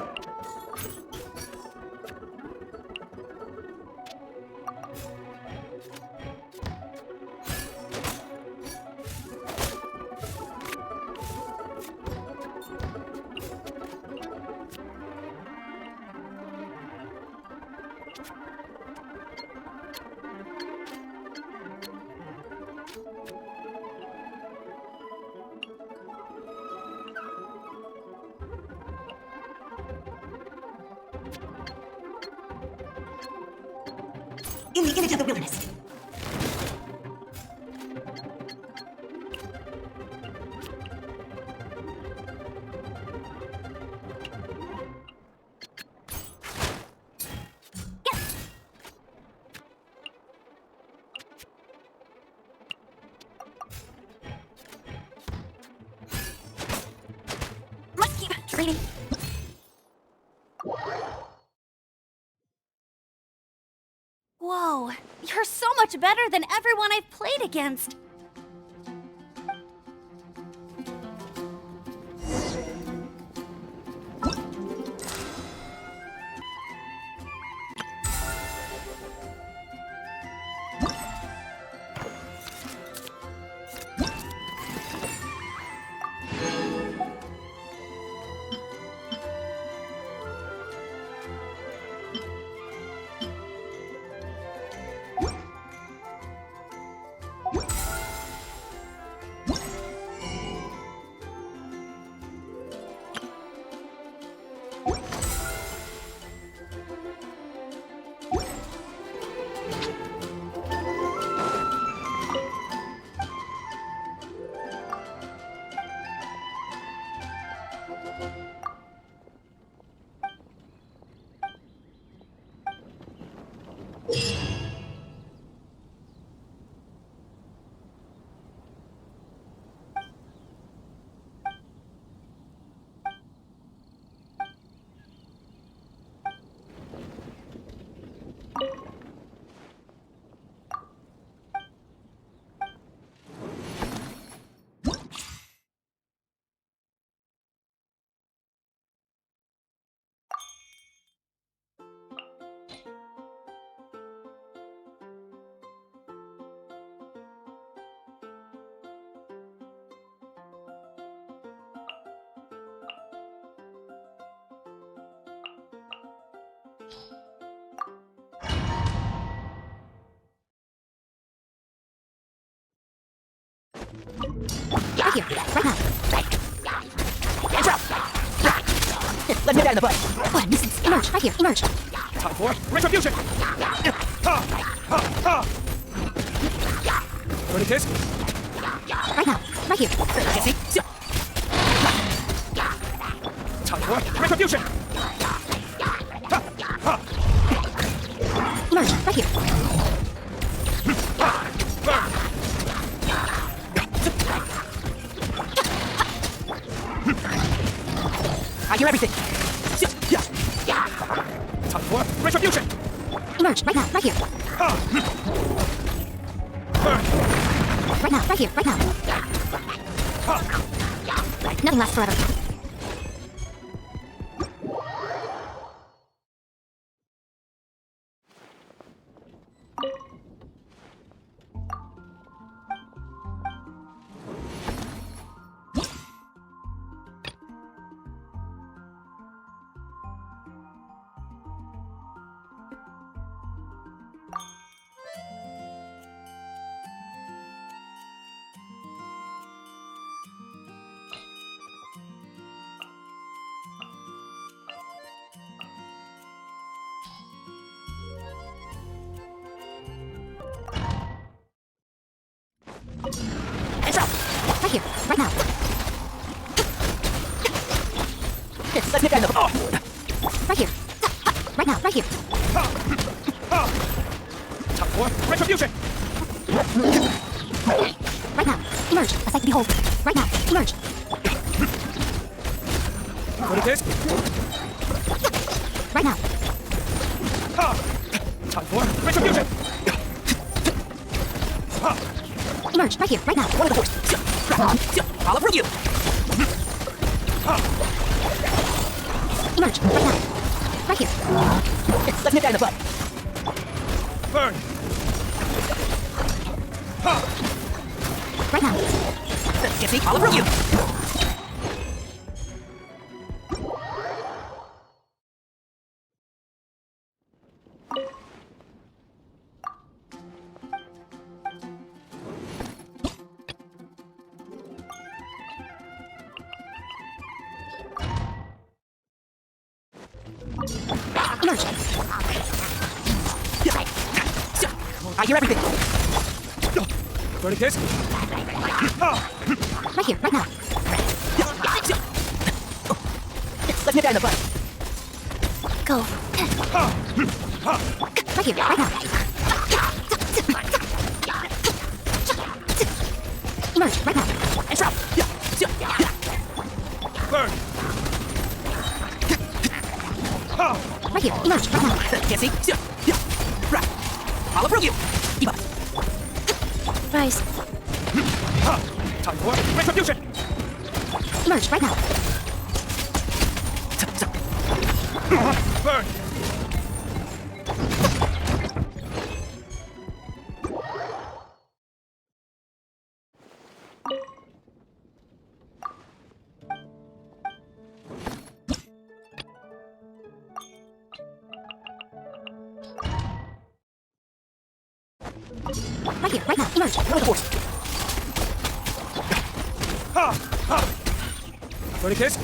In the image of the wilderness. Must keep training. Whoa, you're so much better than everyone I've played against. Right here. Right now. Hands up. Let's nip that in the butt. What a nuisance. Emerge. Right here. Emerge. Time for retribution! Ready, kiss? Right now. Right here. Kissy. Time for retribution! Emerge. Right here. I hear everything. Time for retribution! Emerge. Right now. Right here. Right now. Right here. Right now. Nothing lasts forever. Hands up! Right here, right now. Let's nip that in the... Oh. Right here. Right now, right here. Time for retribution! Right now. Emerge. A sight to behold. Right now. Emerge. Ready, kiss? Right now. Time for retribution! Emerge. Right here, right now. One of the force. I'll approve you. Emerge. Right now. Right here. Let's nip that in the butt. Burn! Right now. Kissy, I'll approve you. Emerge. I hear everything. Ready, kiss? Right here, right now. Let's nip that in the butt. Go. Right here, right now. Emerge, right now. And drop. Burn! Right here, emerge, right now. Kissy. Right. I'll approve you. Rise. Time for retribution! Emerge, right now. Burn! Right here, right now. Emerge. One of the force. Ready, kiss?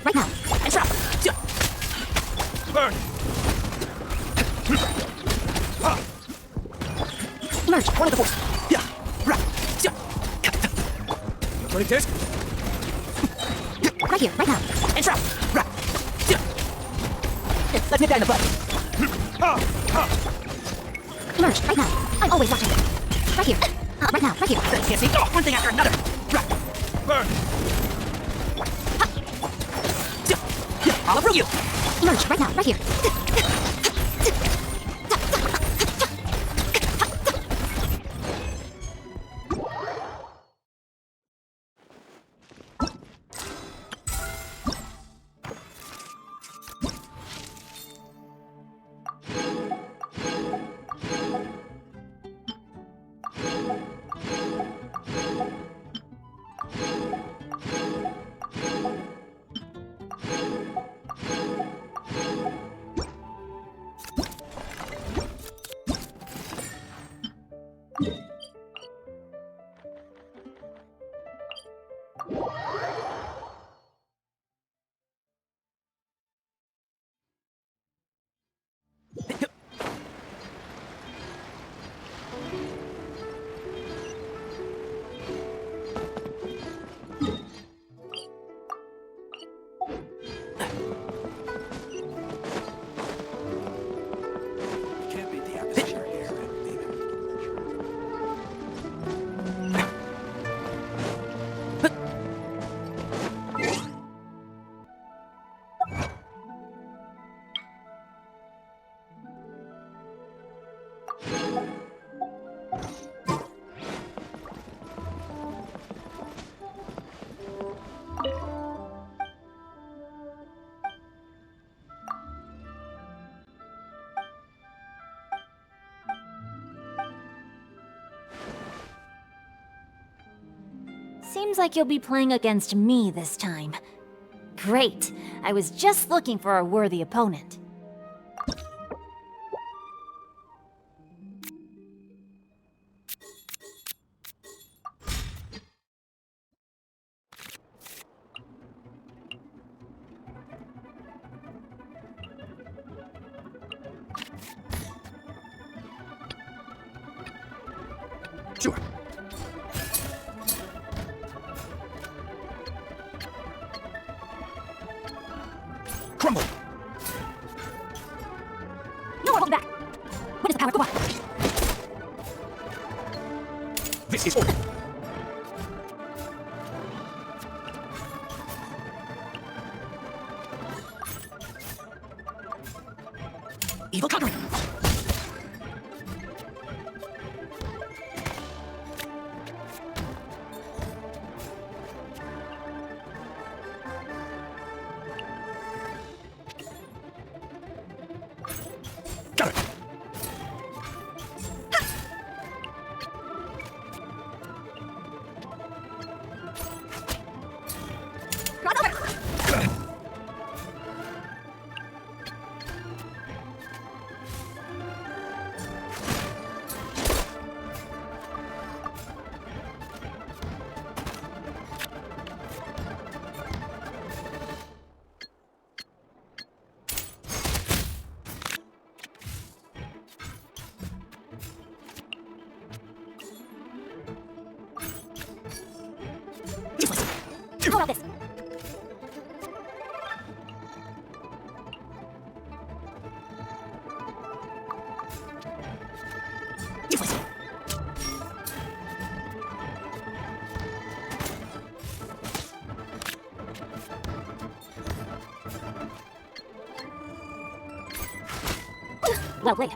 Right now. And drop. Burn! Emerge. One of the force. Ready, kiss? Right here, right now. And drop. Let's nip that in the butt. Emerge, right now. I'm always watching. Right here. Right now, right here. Kissy. Oh, one thing after another. Right. Burn! I'll approve you. Emerge, right now, right here. Seems like you'll be playing against me this time. Great. I was just looking for a worthy opponent. Sure. Crumble! No more holding back! When is the power? Go on! This is order. Evil countering. Got it. How about this? Useless. Well played.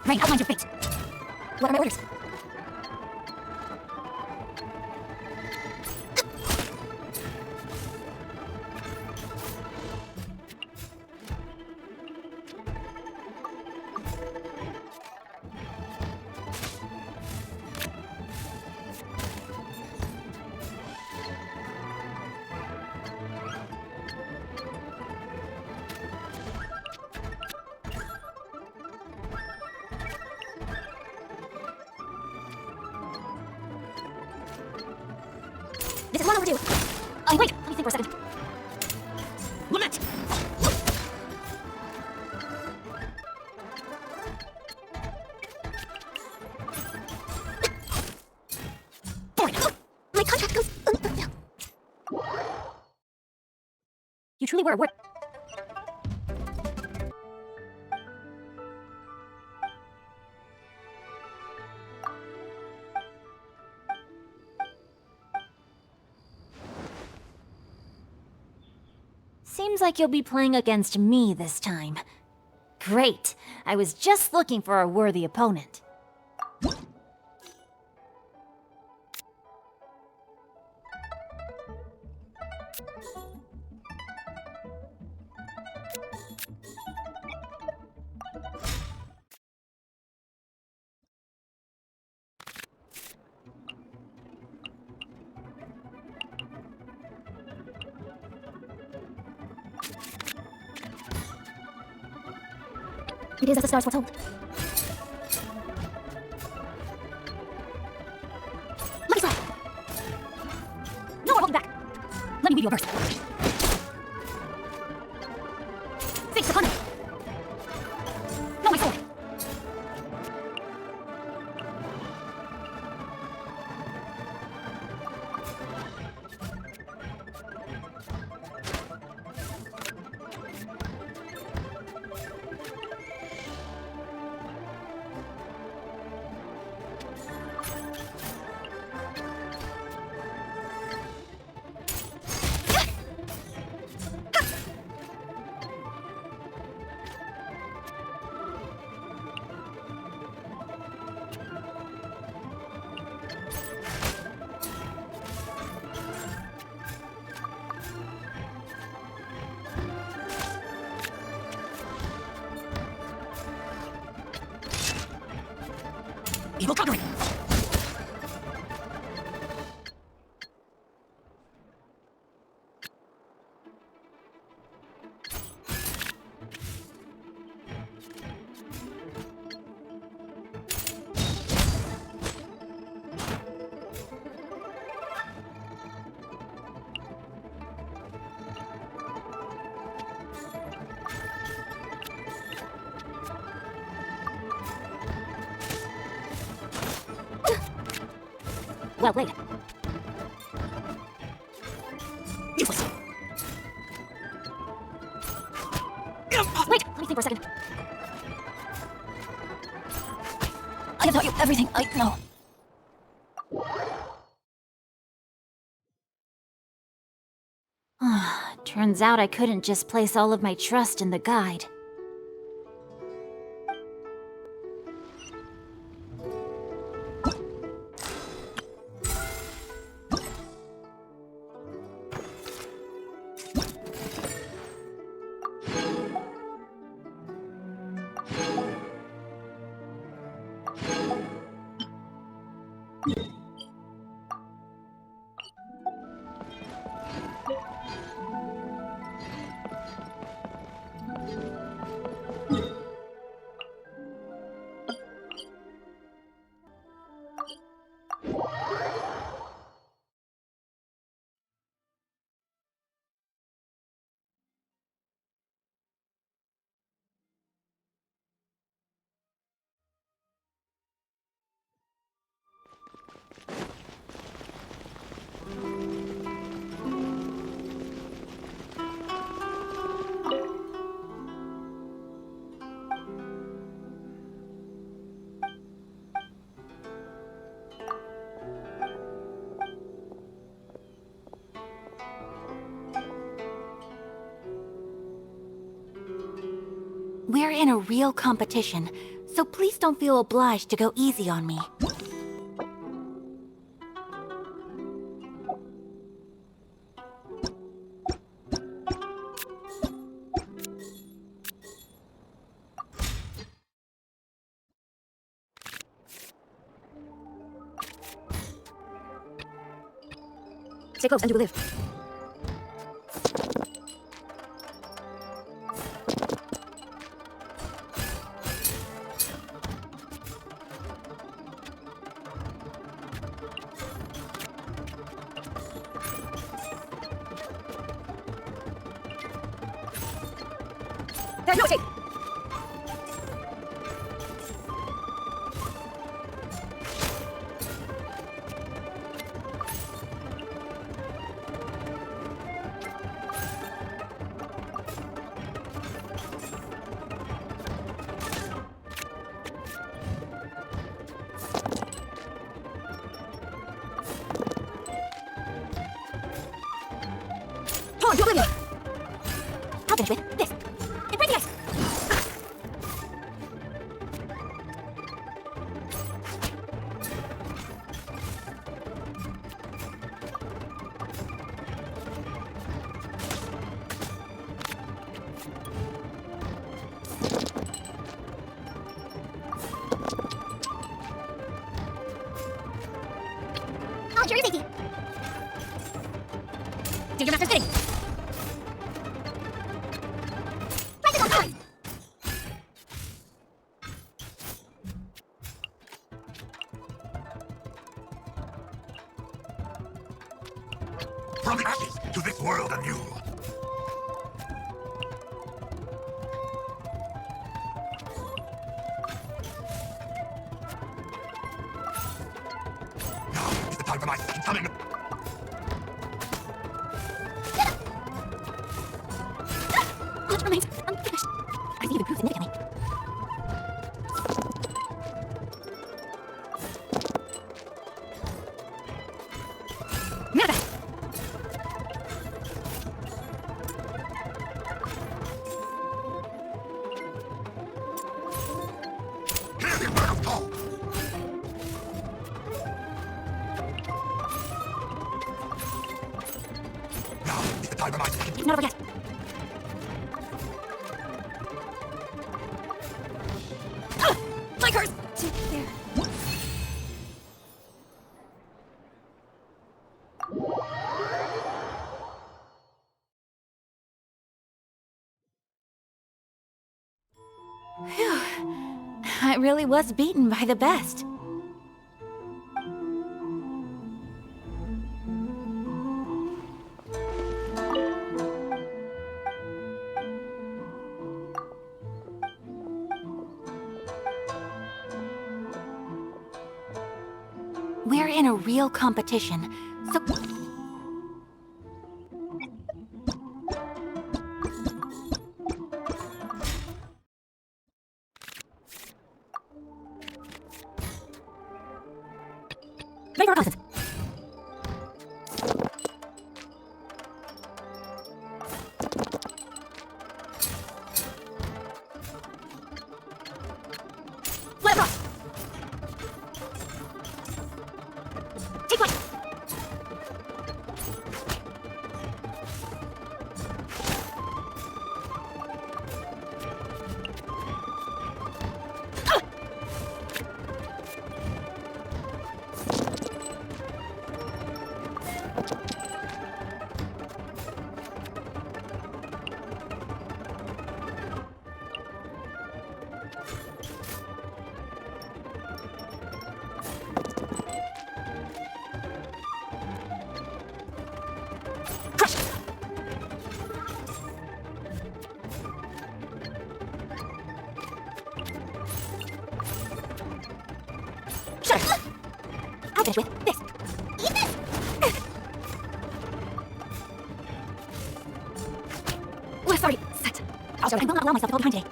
Rain, outline your fate. What are my orders? This is long overdue. Oh, wait, let me think for a second. Lament. My contract goes... You truly were a word... Seems like you'll be playing against me this time. Great. I was just looking for a worthy opponent. It is as the stars foretold. Let me slide. No more holding back. Let me read your verse. Face upon it. No way forward. Evil countering. Well played. Useless. Wait, let me think for a second. I have taught you everything I know. Turns out I couldn't just place all of my trust in the guide. We're in a real competition, so please don't feel obliged to go easy on me. Stay close and you will live. There's no escape! Come on, to oblivion! I'll finish with this. And break the ice! I'll ensure your safety. Do your master's bidding. Practical time! From the ashes to this world anew. Now is the time for my second coming. Much remains unfinished. I think you've improved significantly. Manifest! Hear the word of call. Now is the time for my second. It's not over yet. My curse! There. Phew. I really was beaten by the best. We're in a real competition, so... Ready for reconnaissance. Fly across. Take flight. Sure. I'll finish with this. Eat this! We're sorry. Set. Also, I will not allow myself to fall behind today.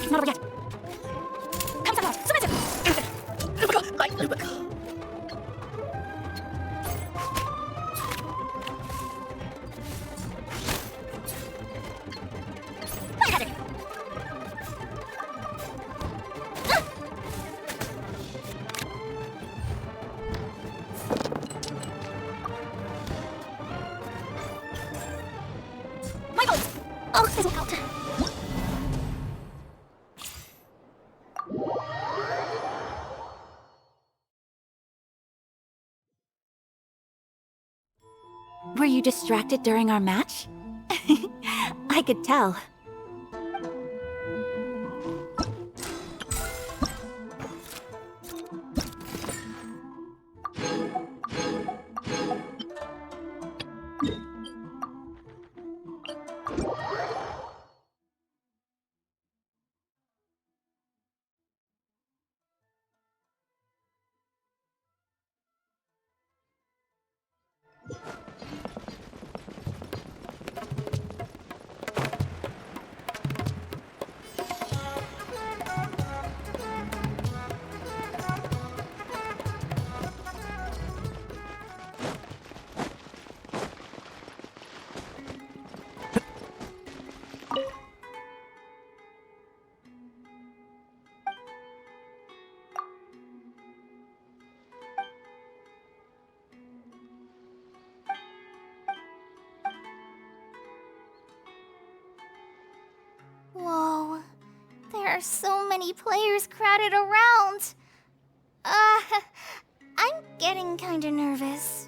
It's not over yet. Come, Samuel! Submissive! My Lubica. Michael! Oh, this will help. Were you distracted during our match? I could tell. Whoa, there are so many players crowded around. I'm getting kinda nervous.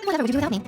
Whatever would you do without me?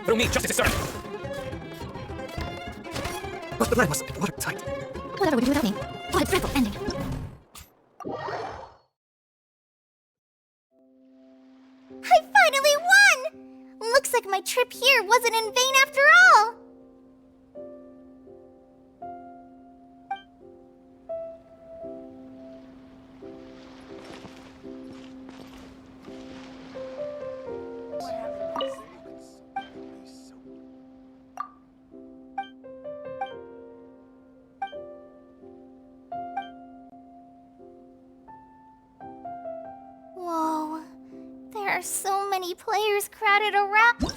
Through me, justice is served. But the red was watertight. Whatever we do without me. What a dreadful ending. I finally won! Looks like my trip here wasn't in vain after all! Whoa, there are so many players crowded around.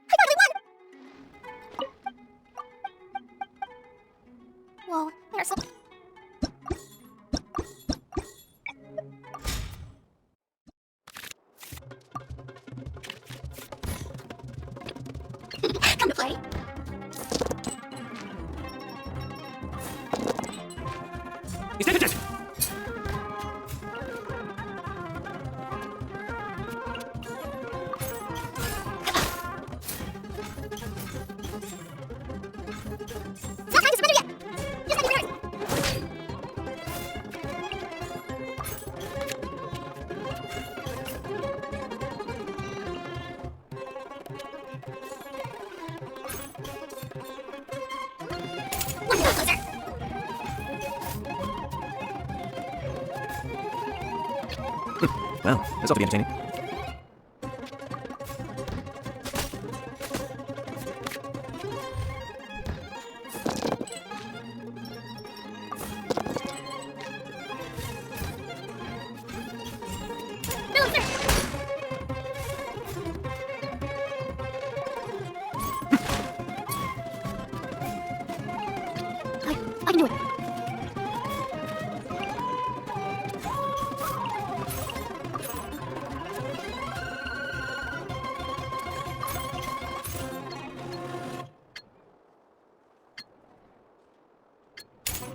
I finally won! Whoa, there are so... Come to play. He's taken it! It's not time to surrender yet! Just let me learn! One more closer! Well, this ought to be entertaining. No, sir! I can do it.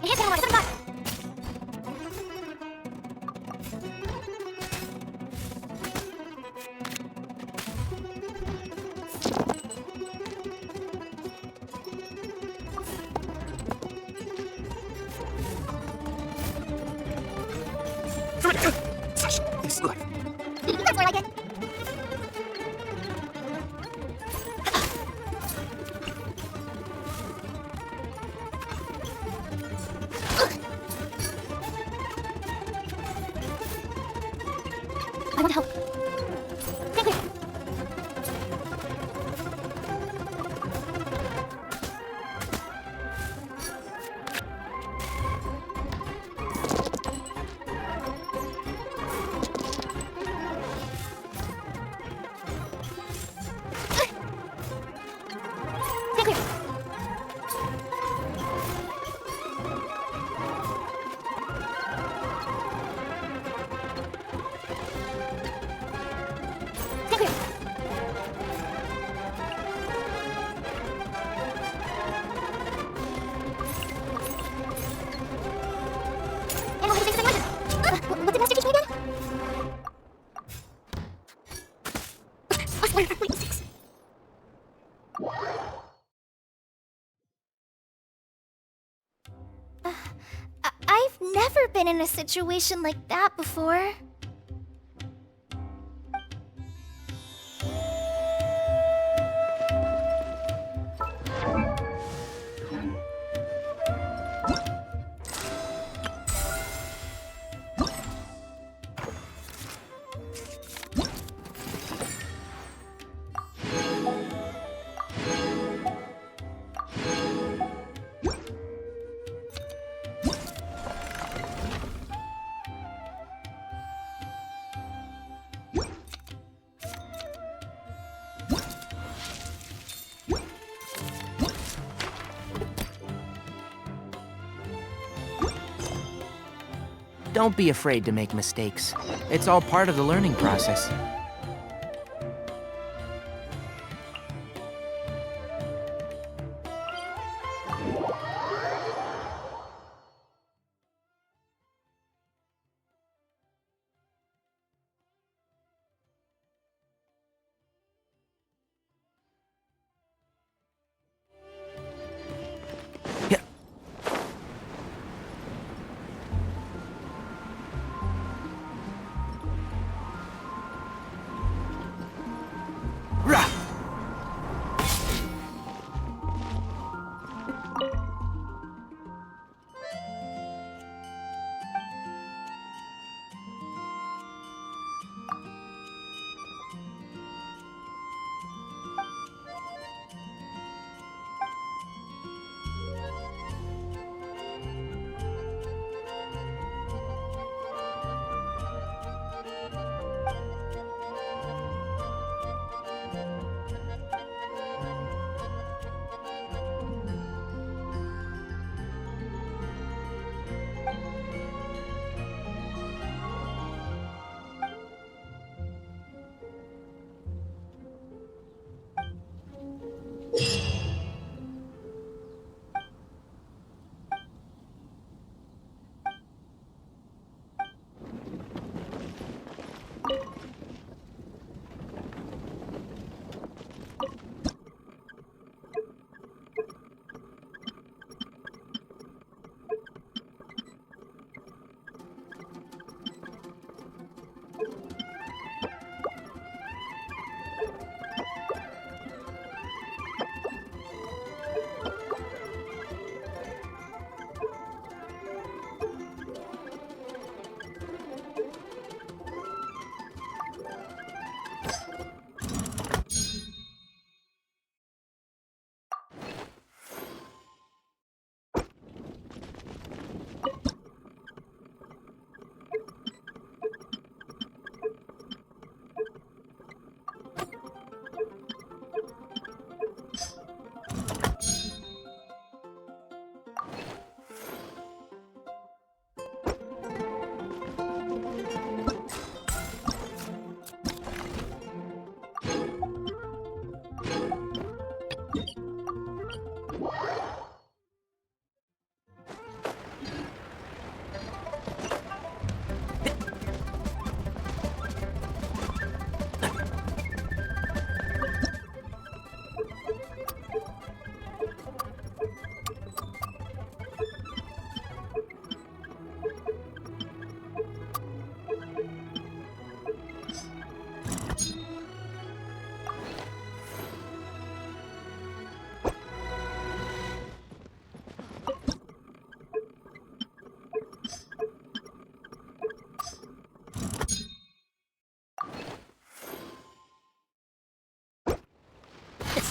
It hits down like a thunderbolt. It's good. That's more like it. I want to help. Stand clear. Stand clear. Stand clear. And we'll hit the six what did Master teach me again? +1 for 0.6. I've never been in a situation like that before. Don't be afraid to make mistakes. It's all part of the learning process.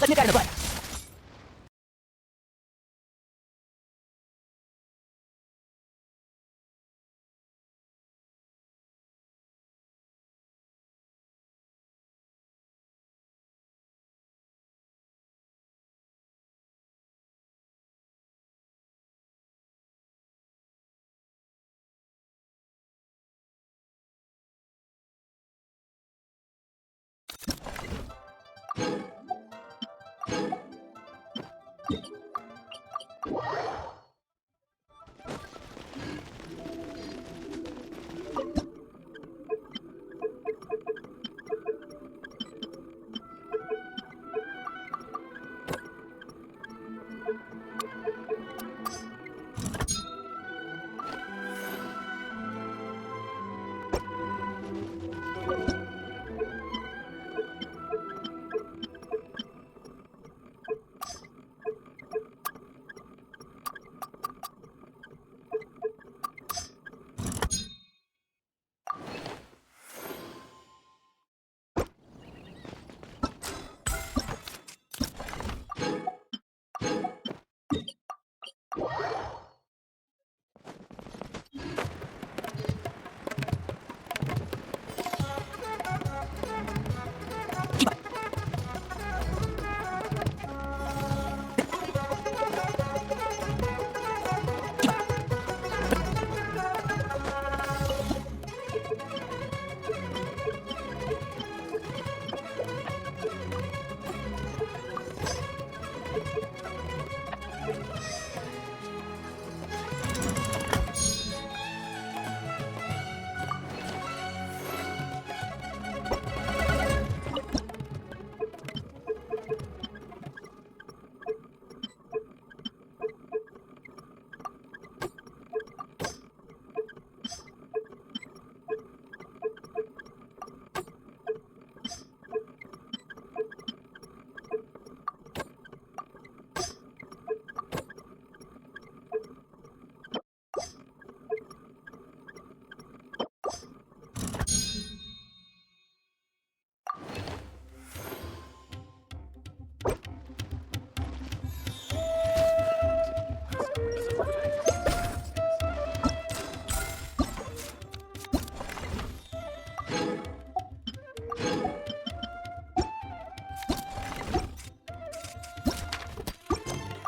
Let's nip that in the butt.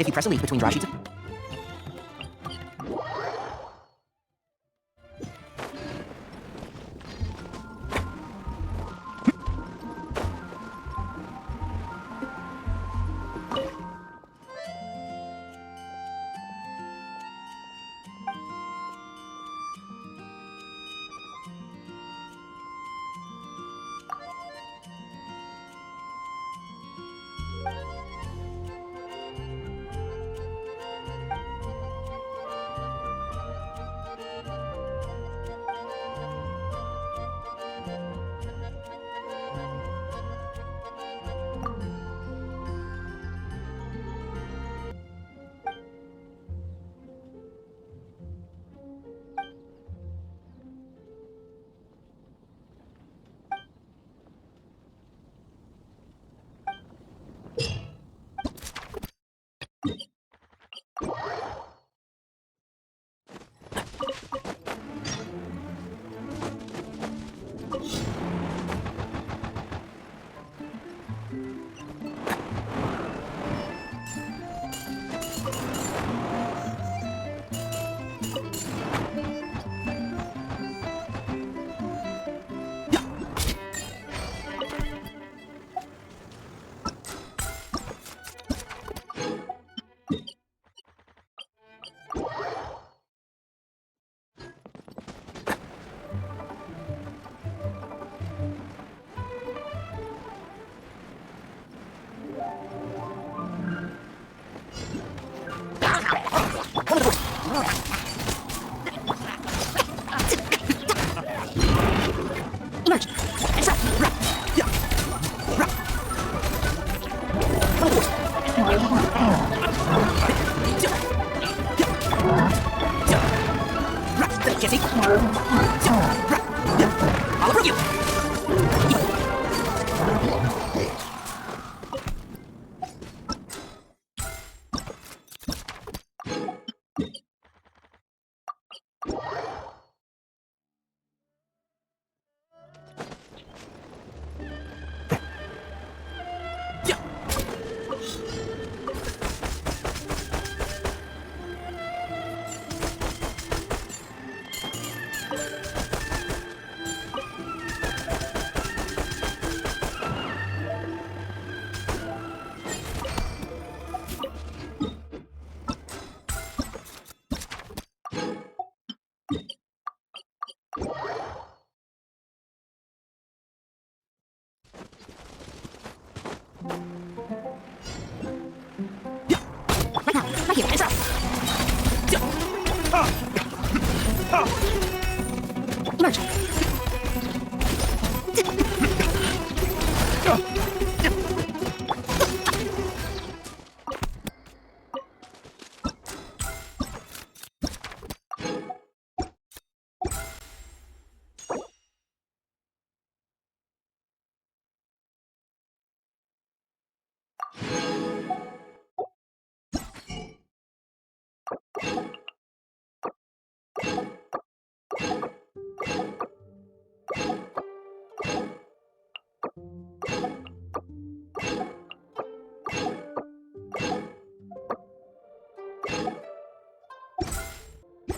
If you press a leaf between dry sheets of...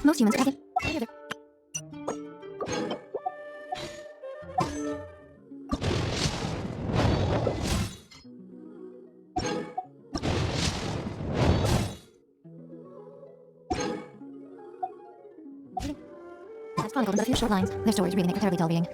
Most humans have it. chronicled in a few short lines. Their stories really make for terribly dull reading.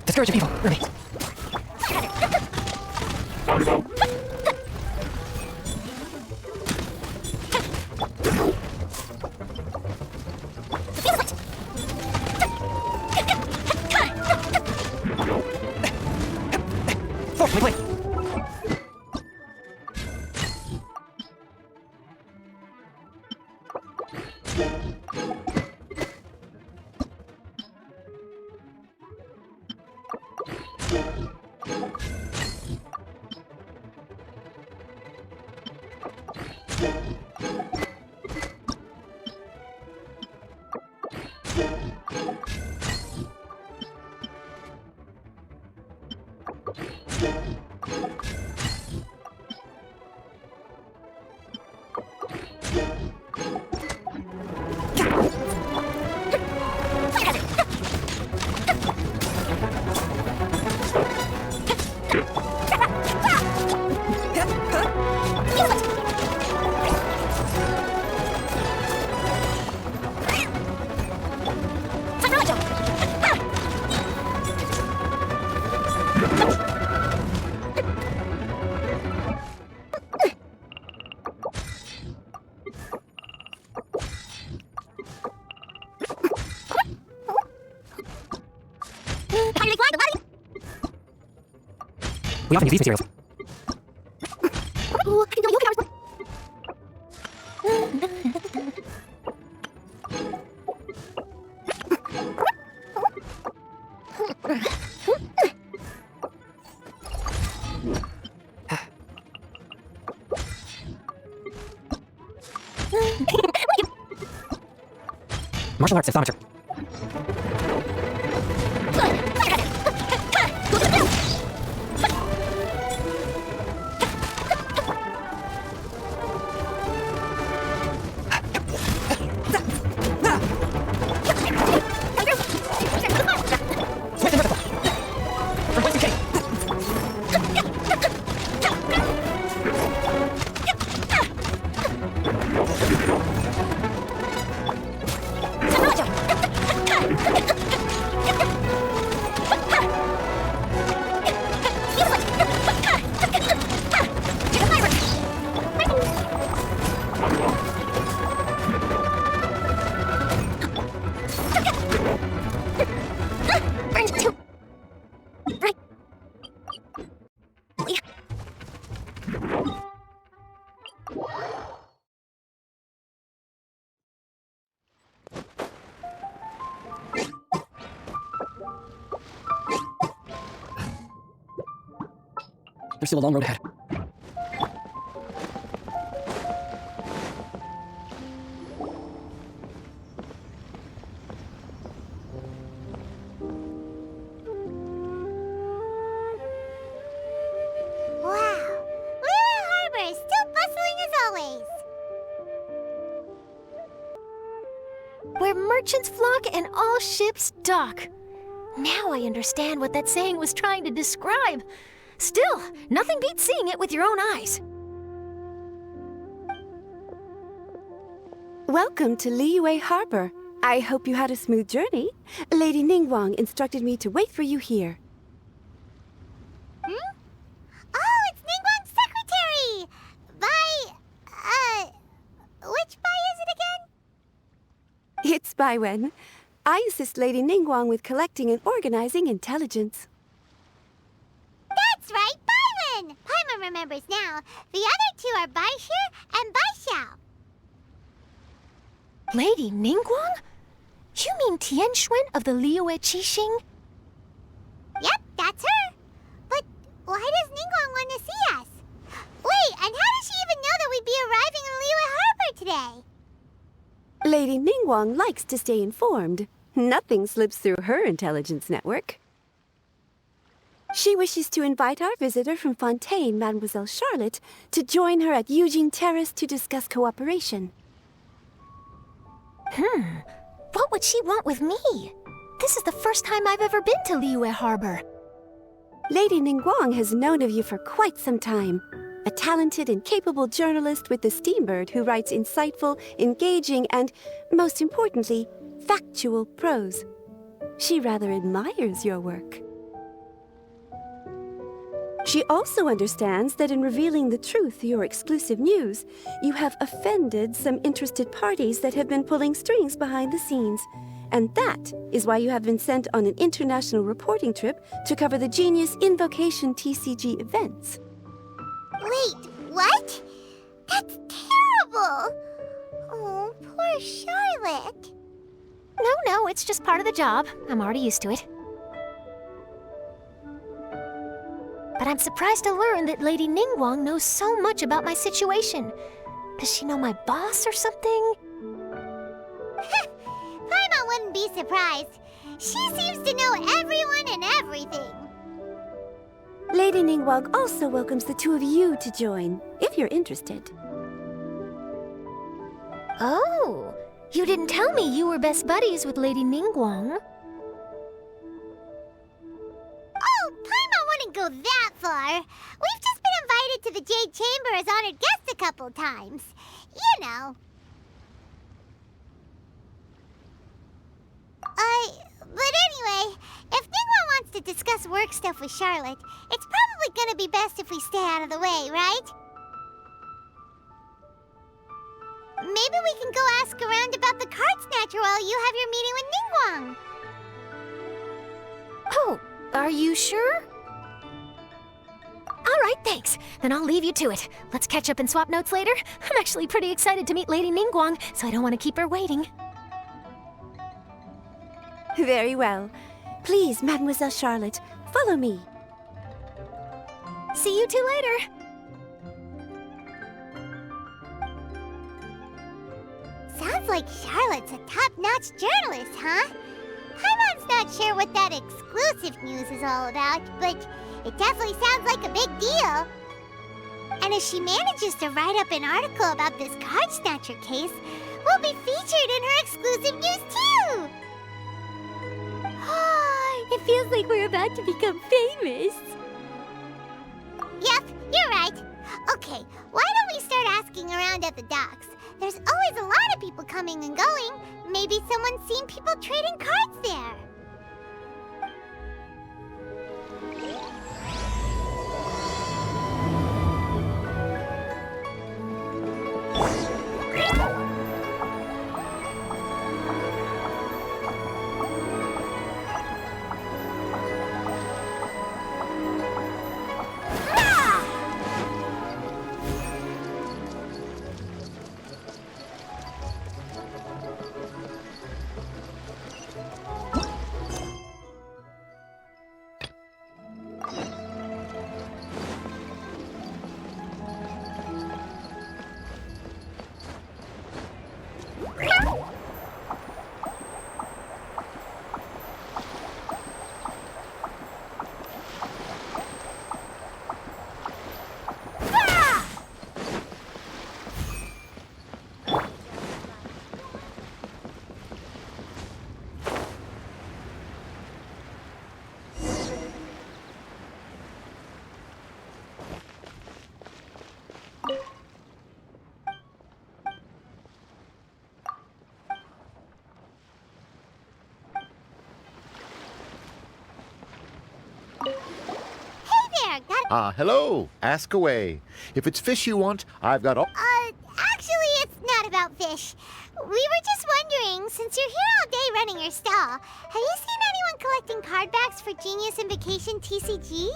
Discourage people, Ruby. Wait. We often use these materials. Martial arts symphometry. There's still a long road ahead. Wow! Luna Harbor is still bustling as always. Where merchants flock and all ships dock. Now I understand what that saying was trying to describe. Still, nothing beats seeing it with your own eyes. Welcome to Liyue Harbor. I hope you had a smooth journey. Lady Ningguang instructed me to wait for you here. Hmm? Oh, it's Ningguang's secretary! Which Bai is it again? It's Baiwen. I assist Lady Ningguang with collecting and organizing intelligence. That's right, Baiwen! Paimon remembers now. The other two are Baishir and Baishao. Lady Ningguang? You mean Tianxuan of the Liyue Qixing? Yep, that's her. But why does Ningguang want to see us? Wait, and how does she even know that we'd be arriving in Liyue Harbor today? Lady Ningguang likes to stay informed. Nothing slips through her intelligence network. She wishes to invite our visitor from Fontaine, Mademoiselle Charlotte, to join her at Eugene Terrace to discuss cooperation. What would she want with me? This is the first time I've ever been to Liyue Harbor. Lady Ningguang has known of you for quite some time. A talented and capable journalist with the Steambird who writes insightful, engaging, and, most importantly, factual prose. She rather admires your work. She also understands that in revealing the truth, your exclusive news, you have offended some interested parties that have been pulling strings behind the scenes. And that is why you have been sent on an international reporting trip to cover the Genius Invocation TCG events. Wait, what? That's terrible! Oh, poor Charlotte. No, it's just part of the job. I'm already used to it. But I'm surprised to learn that Lady Ningguang knows so much about my situation. Does she know my boss or something? Paimon wouldn't be surprised. She seems to know everyone and everything. Lady Ningguang also welcomes the two of you to join, if you're interested. Oh, you didn't tell me you were best buddies with Lady Ningguang. Oh, Paimon wouldn't go that far. We've just been invited to the Jade Chamber as honored guests a couple times. You know. But anyway, if Ningguang wants to discuss work stuff with Charlotte, it's probably gonna be best if we stay out of the way, right? Maybe we can go ask around about the card snatcher while you have your meeting with Ningguang. Oh, are you sure? All right, thanks. Then I'll leave you to it. Let's catch up and swap notes later. I'm actually pretty excited to meet Lady Ningguang, so I don't want to keep her waiting. Very well. Please, Mademoiselle Charlotte, follow me. See you two later. Sounds like Charlotte's a top-notch journalist, huh? Paimon's not sure what that exclusive news is all about, but it definitely sounds like a big deal. And if she manages to write up an article about this card snatcher case, we'll be featured in her exclusive news too! It feels like we're about to become famous. Yep, you're right. Okay, why don't we start asking around at the docks? There's always a lot of people coming and going. Maybe someone's seen people trading cards there. Hello. Ask away. If it's fish you want, I've got all... Actually, it's not about fish. We were just wondering, since you're here all day running your stall, have you seen anyone collecting card backs for Genius Invocation TCG?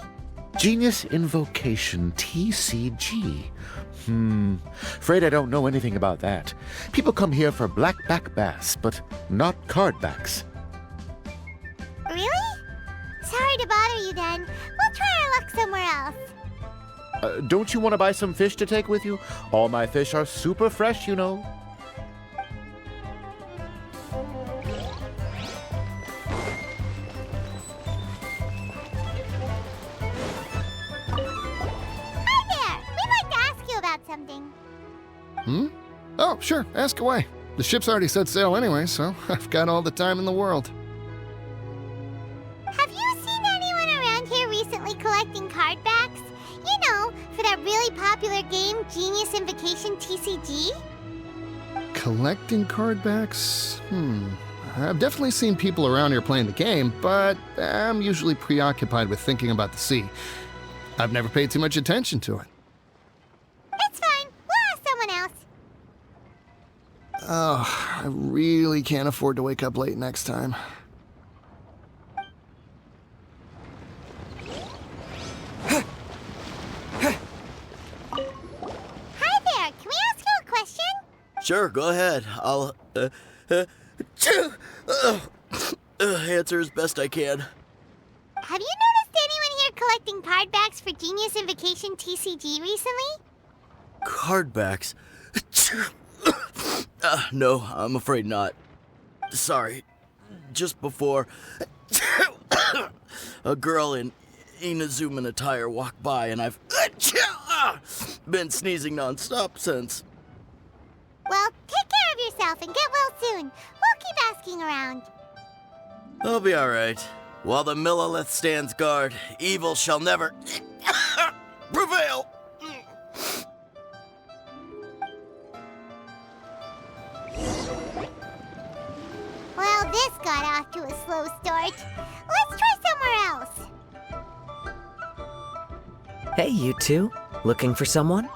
Genius Invocation TCG. Afraid I don't know anything about that. People come here for blackback bass, but not card backs. Really? Sorry to bother you then. We'll try our luck somewhere else. Don't you want to buy some fish to take with you? All my fish are super fresh, you know. Hi there! We'd like to ask you about something. Oh, sure, ask away. The ship's already set sail anyway, so I've got all the time in the world. Have you seen anyone around here recently collecting card backs? You know, for that really popular game, Genius Invocation TCG? Collecting card backs? I've definitely seen people around here playing the game, but I'm usually preoccupied with thinking about the sea. I've never paid too much attention to it. It's fine. We'll ask someone else. Oh, I really can't afford to wake up late next time. Hi there. Can we ask you a question? Sure, go ahead. I'll answer as best I can. Have you noticed anyone here collecting card backs for Genius Invocation TCG recently? Card backs? No, I'm afraid not. Sorry. Just before, a girl in Inazuman attire walked by, and I've been sneezing nonstop since. Well, take care of yourself and get well soon. We'll keep asking around. I'll be alright. While the Millilith stands guard, evil shall never prevail. Well, this got off to a slow start. Let's try somewhere else. Hey, you two. Looking for someone?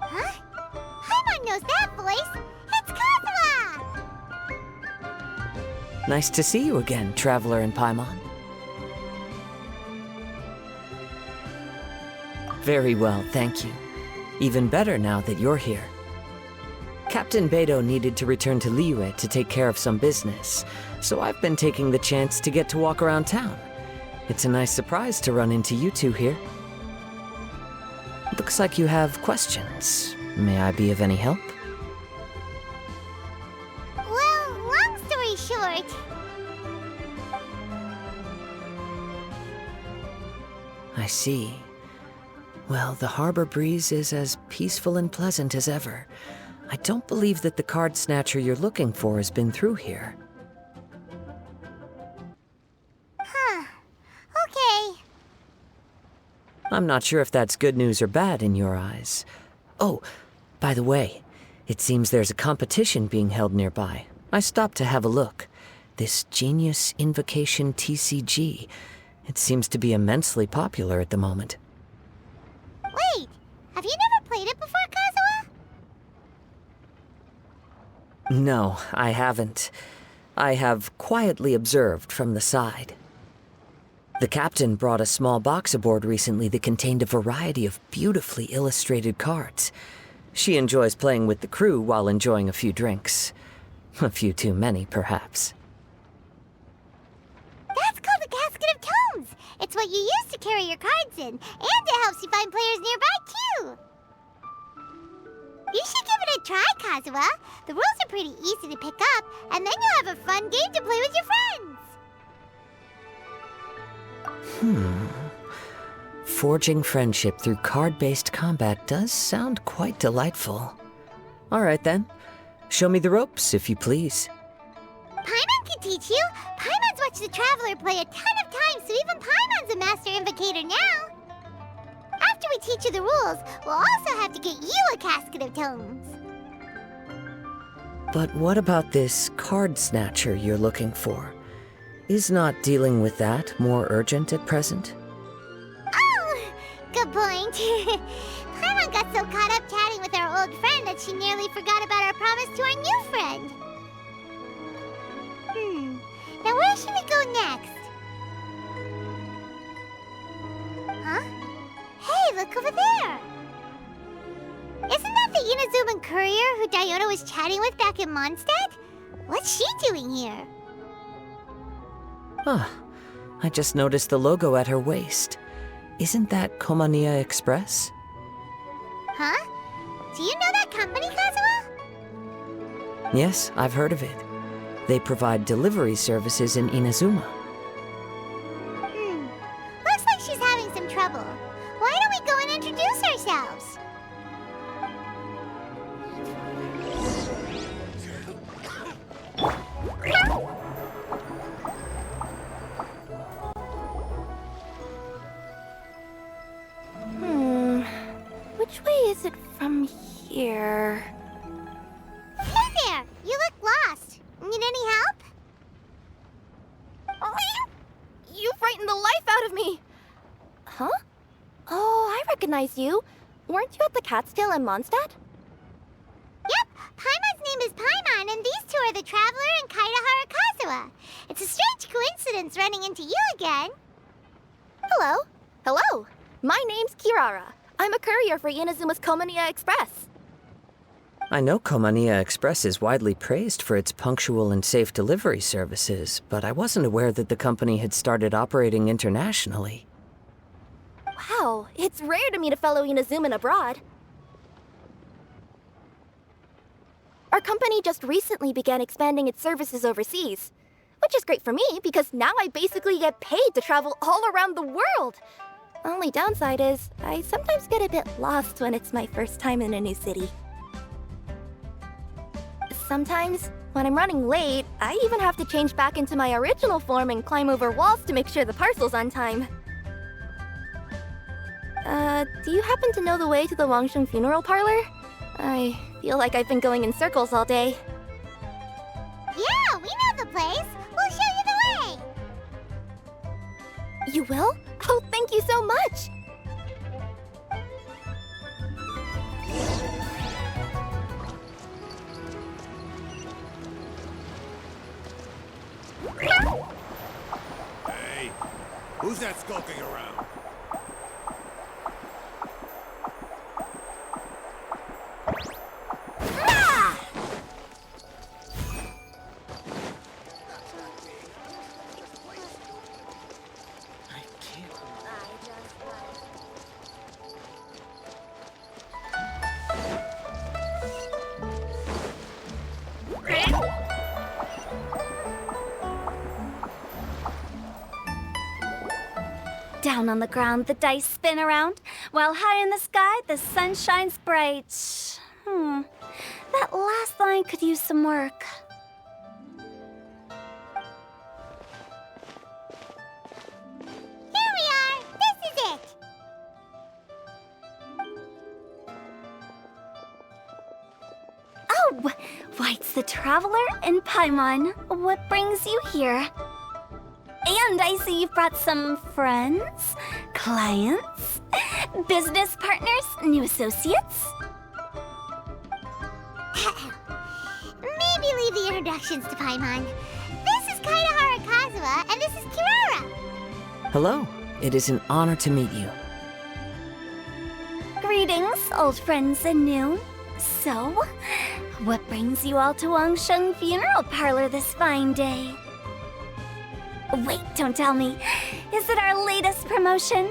Huh? Paimon knows that voice. It's Kazuha! Nice to see you again, Traveler and Paimon. Very well, thank you. Even better now that you're here. Captain Beidou needed to return to Liyue to take care of some business, so I've been taking the chance to get to walk around town. It's a nice surprise to run into you two here. Looks like you have questions. May I be of any help? Well, long story short... I see. Well, the harbor breeze is as peaceful and pleasant as ever. I don't believe that the card snatcher you're looking for has been through here. Huh. Okay. I'm not sure if that's good news or bad in your eyes. Oh, by the way, it seems there's a competition being held nearby. I stopped to have a look. This Genius Invocation TCG. It seems to be immensely popular at the moment. Wait, have you never played it before, Kazuha? No, I haven't. I have quietly observed from the side. The captain brought a small box aboard recently that contained a variety of beautifully illustrated cards. She enjoys playing with the crew while enjoying a few drinks. A few too many, perhaps. That's called a casket of tomes. It's what you use to carry your cards in, and it helps you find players nearby, too. You should give it a try, Kazuha. The rules are pretty easy to pick up, and then you'll have a fun game to play with your friends. Forging friendship through card-based combat does sound quite delightful. All right, then. Show me the ropes, if you please. Paimon can teach you. Paimon's watched the Traveler play a ton of times, so even Paimon's a master invocator now. After we teach you the rules, we'll also have to get you a casket of tomes. But what about this card snatcher you're looking for? Is not dealing with that more urgent at present? point. Paimon got so caught up chatting with our old friend that she nearly forgot about our promise to our new friend. Now where should we go next? Huh? Hey, look over there! Isn't that the Inazuman courier who Diona was chatting with back in Mondstadt? What's she doing here? Huh. I just noticed the logo at her waist. Isn't that Komania Express? Huh? Do you know that company, Kazuha? Yes, I've heard of it. They provide delivery services in Inazuma. Looks like she's having some trouble. Why don't we go and introduce ourselves? Which way is it from here? Hey there! You look lost. Need any help? You frightened the life out of me! Huh? Oh, I recognize you. Weren't you at the Cat's Tail in Mondstadt? Yep, Paimon's name is Paimon, and these two are the Traveler and Kaida Harakazawa. It's a strange coincidence running into you again. Hello. Hello. My name's Kirara. I'm a courier for Inazuma's Komania Express. I know Komania Express is widely praised for its punctual and safe delivery services, but I wasn't aware that the company had started operating internationally. Wow, it's rare to meet a fellow Inazuman abroad. Our company just recently began expanding its services overseas, which is great for me because now I basically get paid to travel all around the world. Only downside is I sometimes get a bit lost when it's my first time in a new city. Sometimes, when I'm running late, I even have to change back into my original form and climb over walls to make sure the parcel's on time. Do you happen to know the way to the Wangsheng funeral parlor? I feel like I've been going in circles all day. Yeah, we know the place. We'll show you the way. You will? Oh, thank you so much! Hey, who's that skulking around? Down on the ground, the dice spin around, while high in the sky, the sun shines bright. That last line could use some work. Here we are. This is it. Oh, why, it's the Traveler and Paimon. What brings you here? And I see you've brought some friends, clients, business partners, new associates. Maybe leave the introductions to Paimon. This is Kaida Harakazawa, and this is Kirara. Hello. It is an honor to meet you. Greetings, old friends and new. So, what brings you all to Wangsheng Funeral Parlor this fine day? Wait, don't tell me. Is it our latest promotion?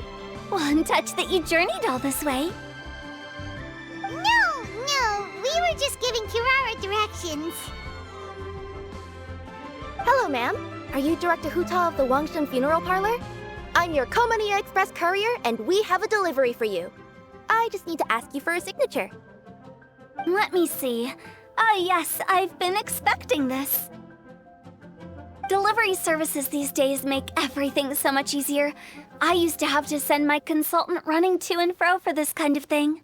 Well, I'm touched that you journeyed all this way. No, we were just giving Kirara directions. Hello, ma'am. Are you Director Huta of the Wangsheng Funeral Parlor? I'm your Komania Express courier, and we have a delivery for you. I just need to ask you for a signature. Let me see. Ah, yes, I've been expecting this. Delivery services these days make everything so much easier. I used to have to send my consultant running to and fro for this kind of thing.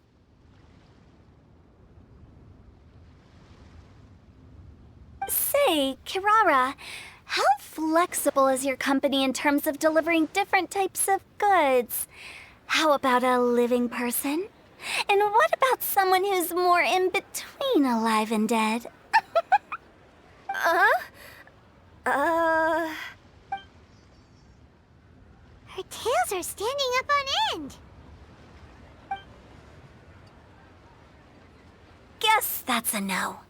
Say, Kirara, how flexible is your company in terms of delivering different types of goods? How about a living person? And what about someone who's more in between alive and dead? Her tails are standing up on end. Guess that's a no.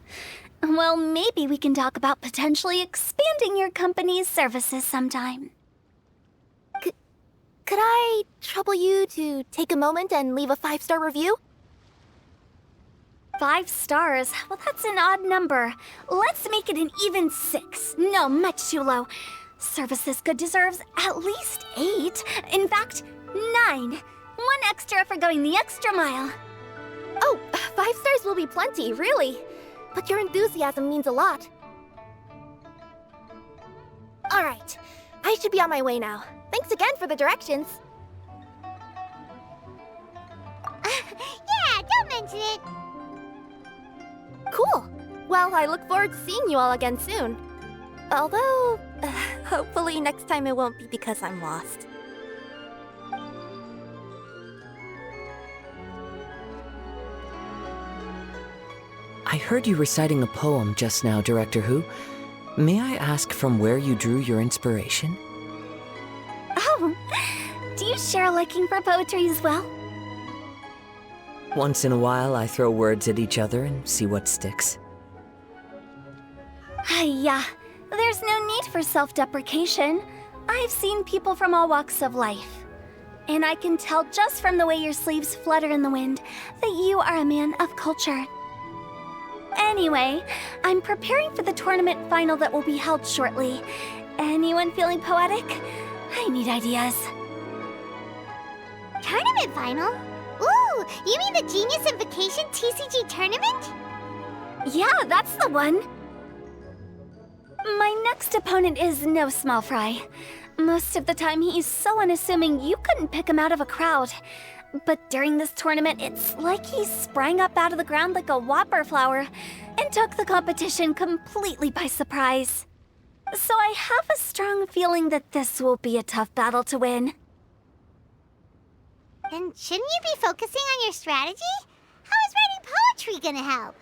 Well, maybe we can talk about potentially expanding your company's services sometime. Could I trouble you to take a moment and leave a 5-star review? 5 stars? Well, that's an odd number. Let's make it an even 6. No, much too low. Services Good deserves at least 8. In fact, 9. 1 extra for going the extra mile. Oh, 5 stars will be plenty, really. But your enthusiasm means a lot. All right, I should be on my way now. Thanks again for the directions. Yeah, don't mention it. Cool. Well, I look forward to seeing you all again soon. Although, hopefully next time it won't be because I'm lost. I heard you reciting a poem just now, Director Who. May I ask from where you drew your inspiration? Oh, do you share a liking for poetry as well? Once in a while, I throw words at each other and see what sticks. Yeah, there's no need for self-deprecation. I've seen people from all walks of life. And I can tell just from the way your sleeves flutter in the wind that you are a man of culture. Anyway, I'm preparing for the tournament final that will be held shortly. Anyone feeling poetic? I need ideas. Tournament final? Ooh, you mean the Genius Invocation TCG tournament? Yeah, that's the one. My next opponent is no small fry. Most of the time he's so unassuming you couldn't pick him out of a crowd. But during this tournament, it's like he sprang up out of the ground like a whopper flower and took the competition completely by surprise. So I have a strong feeling that this will be a tough battle to win. And shouldn't you be focusing on your strategy? How is writing poetry gonna help?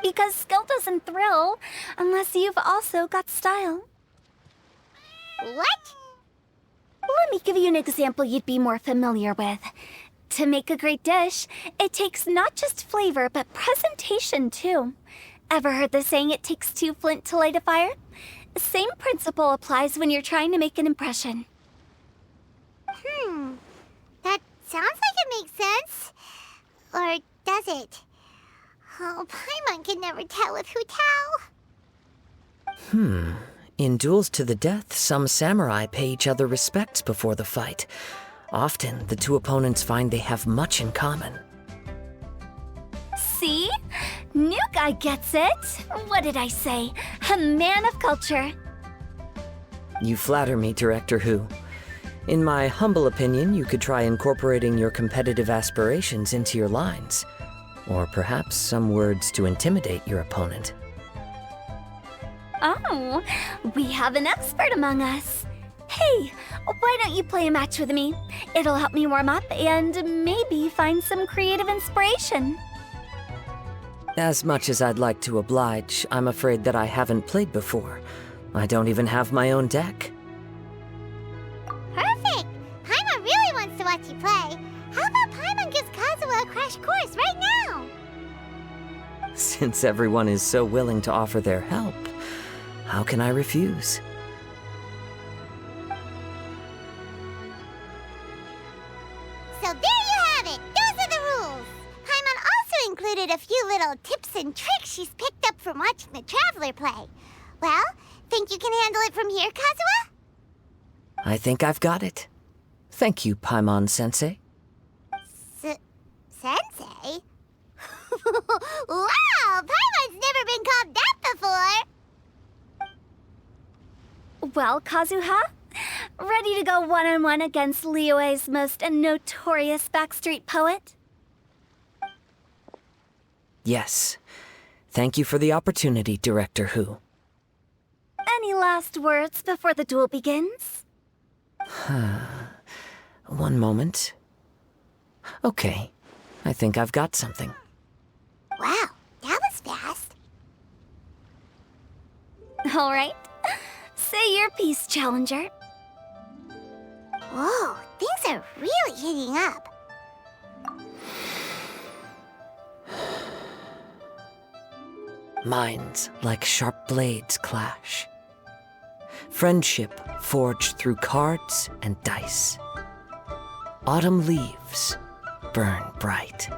Because skill doesn't thrill unless you've also got style. What? Let me give you an example you'd be more familiar with. To make a great dish, it takes not just flavor, but presentation too. Ever heard the saying, it takes 2 flint to light a fire? Same principle applies when you're trying to make an impression. That sounds like it makes sense. Or does it? Oh, Paimon can never tell with Hu Tao. In duels to the death, some samurai pay each other respects before the fight. Often, the two opponents find they have much in common. See? New guy gets it. What did I say? A man of culture. You flatter me, Director Who. In my humble opinion, you could try incorporating your competitive aspirations into your lines. Or perhaps some words to intimidate your opponent. Oh, we have an expert among us. Hey, why don't you play a match with me? It'll help me warm up and maybe find some creative inspiration. As much as I'd like to oblige, I'm afraid that I haven't played before. I don't even have my own deck. Perfect! Paimon really wants to watch you play. How about Paimon gives Kazuha a crash course right now? Since everyone is so willing to offer their help, how can I refuse? So there you have it! Those are the rules! Paimon also included a few little tips and tricks she's picked up from watching the Traveler play. Well, think you can handle it from here, Kazuha? I think I've got it. Thank you, Paimon-sensei. Sensei? Wow! Paimon's never been called that before! Well, Kazuha, ready to go one-on-one against Liyue's most notorious backstreet poet? Yes. Thank you for the opportunity, Director Who. Any last words before the duel begins? One moment. Okay, I think I've got something. Wow, that was fast. All right. Say your piece, Challenger. Whoa, things are really heating up. Minds like sharp blades clash. Friendship forged through cards and dice. Autumn leaves burn bright.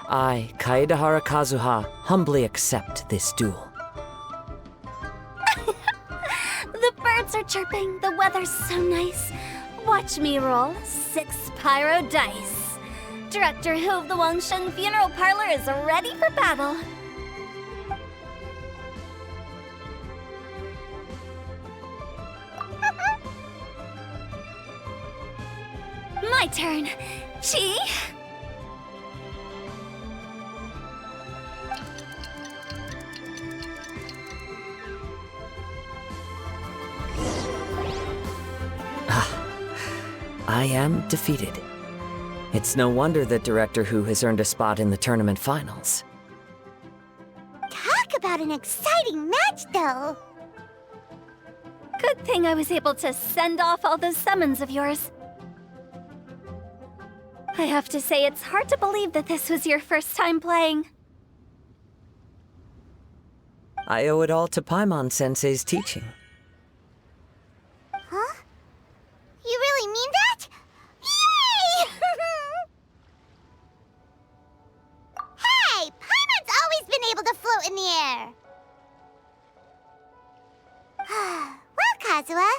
I, Kaedehara Kazuha, humbly accept this duel. The birds are chirping, the weather's so nice. Watch me roll 6 pyro dice. Director Hu of the Wangsheng Funeral Parlor is ready for battle. My turn. Chi? I am defeated. It's no wonder that Director Hu has earned a spot in the tournament finals. Talk about an exciting match, though. Good thing I was able to send off all those summons of yours. I have to say, it's hard to believe that this was your first time playing. I owe it all to Paimon-sensei's teaching. Huh? You really mean that? Yay! Hey! Paimon's always been able to float in the air! Well, Kazuha,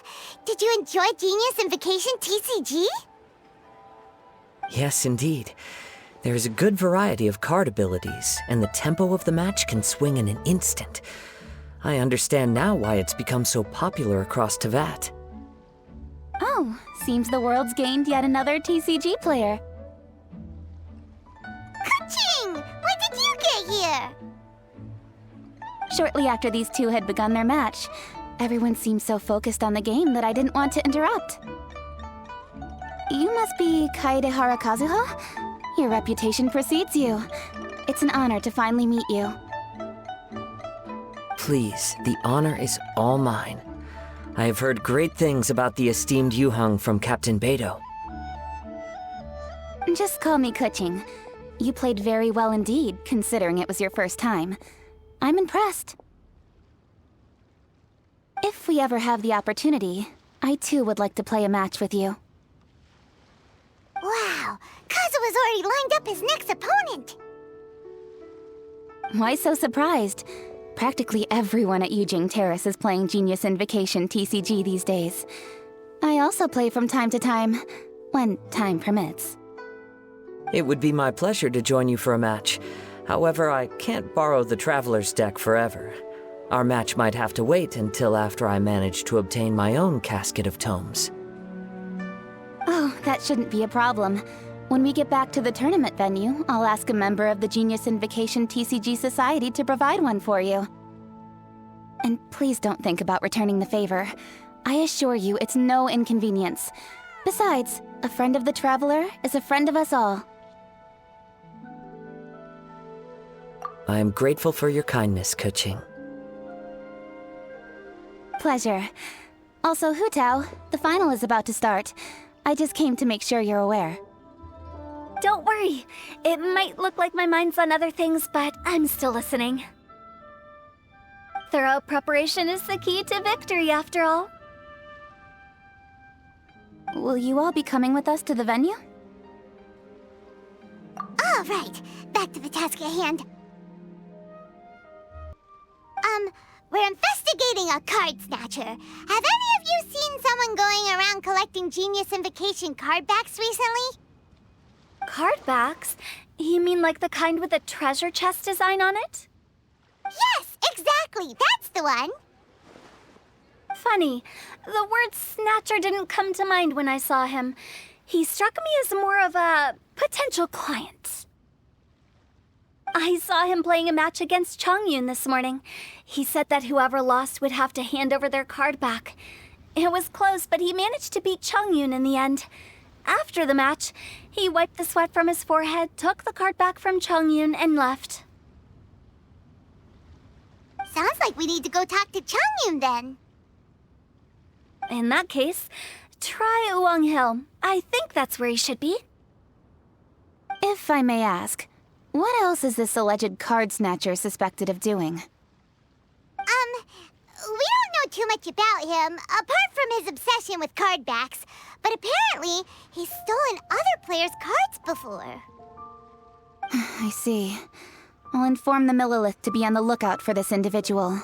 did you enjoy Genius Invocation TCG? Yes, indeed. There is a good variety of card abilities, and the tempo of the match can swing in an instant. I understand now why it's become so popular across Teyvat. Oh, seems the world's gained yet another TCG player. Ka-ching! When did you get here? Shortly after these two had begun their match, everyone seemed so focused on the game that I didn't want to interrupt. You must be Kaedehara Kazuha? Your reputation precedes you. It's an honor to finally meet you. Please, the honor is all mine. I have heard great things about the esteemed Yuheng from Captain Beidou. Just call me Kuching. You played very well indeed, considering it was your first time. I'm impressed. If we ever have the opportunity, I too would like to play a match with you. Wow, Kazuha's already lined up his next opponent! Why so surprised? Practically everyone at Yujing Terrace is playing Genius Invocation TCG these days. I also play from time to time, when time permits. It would be my pleasure to join you for a match. However, I can't borrow the Traveler's deck forever. Our match might have to wait until after I manage to obtain my own casket of tomes. Oh, that shouldn't be a problem. When we get back to the tournament venue, I'll ask a member of the Genius Invocation TCG Society to provide one for you. And please don't think about returning the favor. I assure you it's no inconvenience. Besides, a friend of the Traveler is a friend of us all. I am grateful for your kindness, Kuching. Pleasure. Also, Hu Tao, the final is about to start. I just came to make sure you're aware. Don't worry. It might look like my mind's on other things, but I'm still listening. Thorough preparation is the key to victory, after all. Will you all be coming with us to the venue? All right, back to the task at hand. We're investigating a card snatcher. Have any of you seen someone going around collecting Genius Invocation card backs recently? Card backs? You mean like the kind with the treasure chest design on it? Yes, exactly. That's the one. Funny. The word snatcher didn't come to mind when I saw him. He struck me as more of a potential client. I saw him playing a match against Chongyun this morning. He said that whoever lost would have to hand over their card back. It was close, but he managed to beat Chongyun in the end. After the match, he wiped the sweat from his forehead, took the card back from Chongyun, and left. Sounds like we need to go talk to Chongyun then. In that case, try Uwang Hill. I think that's where he should be. If I may ask, what else is this alleged card snatcher suspected of doing? We don't know too much about him, apart from his obsession with card backs. But apparently, he's stolen other players' cards before. I see. I'll inform the Millilith to be on the lookout for this individual.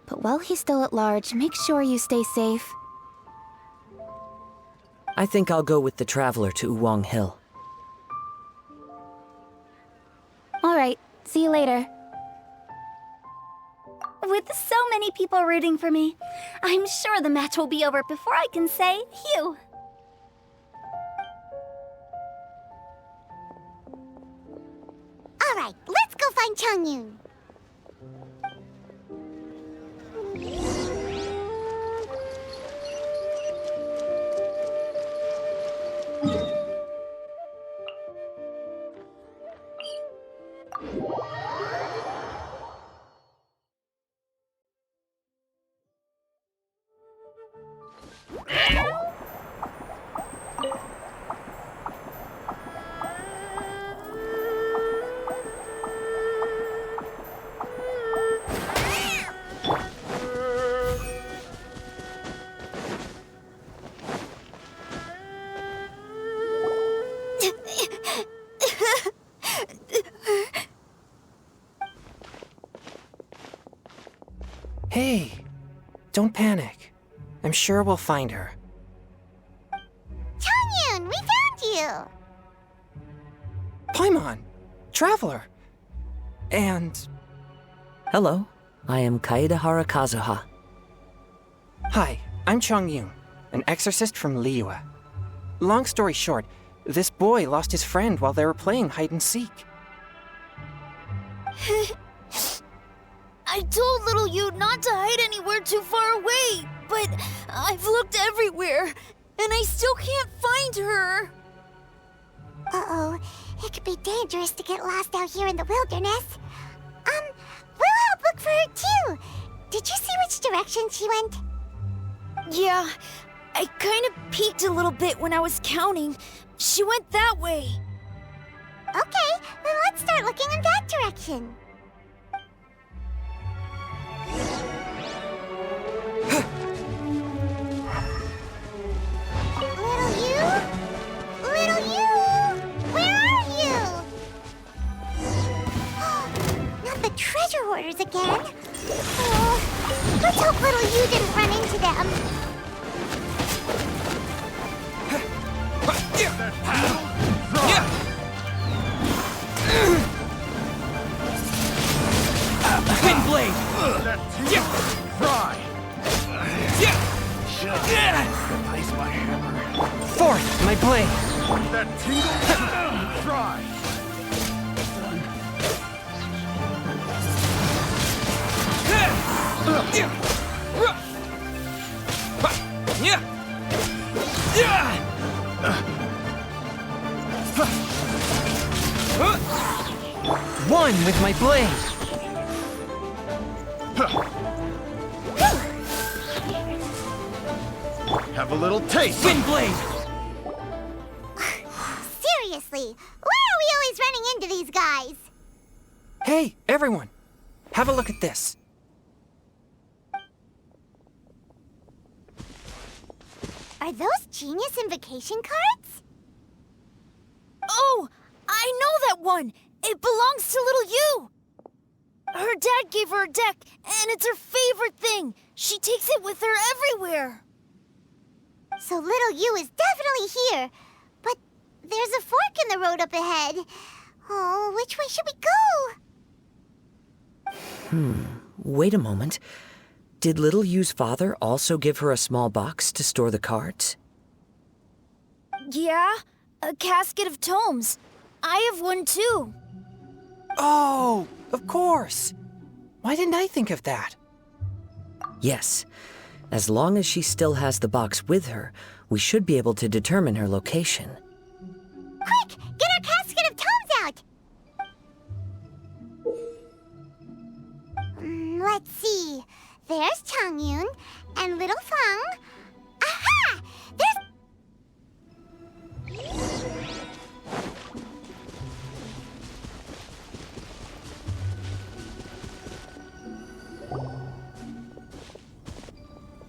But while he's still at large, make sure you stay safe. I think I'll go with the Traveler to Uwang Hill. All right, see you later. With so many people rooting for me, I'm sure the match will be over before I can say phew. All right, let's go find Chongyun. Hey, don't panic. I'm sure we'll find her. Chongyun, we found you! Paimon, Traveler, and... Hello, I am Kaedahara Kazuha. Hi, I'm Chongyun, an exorcist from Liyue. Long story short, this boy lost his friend while they were playing hide-and-seek. I told little you not to hide anywhere too far away, but I've looked everywhere, and I still can't find her. Uh-oh, it could be dangerous to get lost out here in the wilderness. We'll help look for her too. Did you see which direction she went? Yeah, I kind of peeked a little bit when I was counting. She went that way. Okay, then let's start looking in that direction. Little you? Where are you? Not the treasure hoarders again. Oh, let's hope little you didn't run into them. Wind blade! Fry! Replace my hammer. Fourth, my blade! That tingle! Fry! One with my blade! Have a little taste! Wind blade! Seriously, why are we always running into these guys? Hey, everyone! Have a look at this. Are those Genius Invocation cards? Oh, I know that one! It belongs to little you! Her dad gave her a deck, and it's her favorite thing. She takes it with her everywhere. So little you is definitely here. But there's a fork in the road up ahead. Oh, which way should we go? Wait a moment. Did Little Yu's father also give her a small box to store the cards? Yeah, a casket of tomes. I have one too. Oh, of course! Why didn't I think of that? Yes. As long as she still has the box with her, We should be able to determine her location. Quick! Get our casket of tomes out! Let's see. There's Changyun and little Feng. Aha! There's...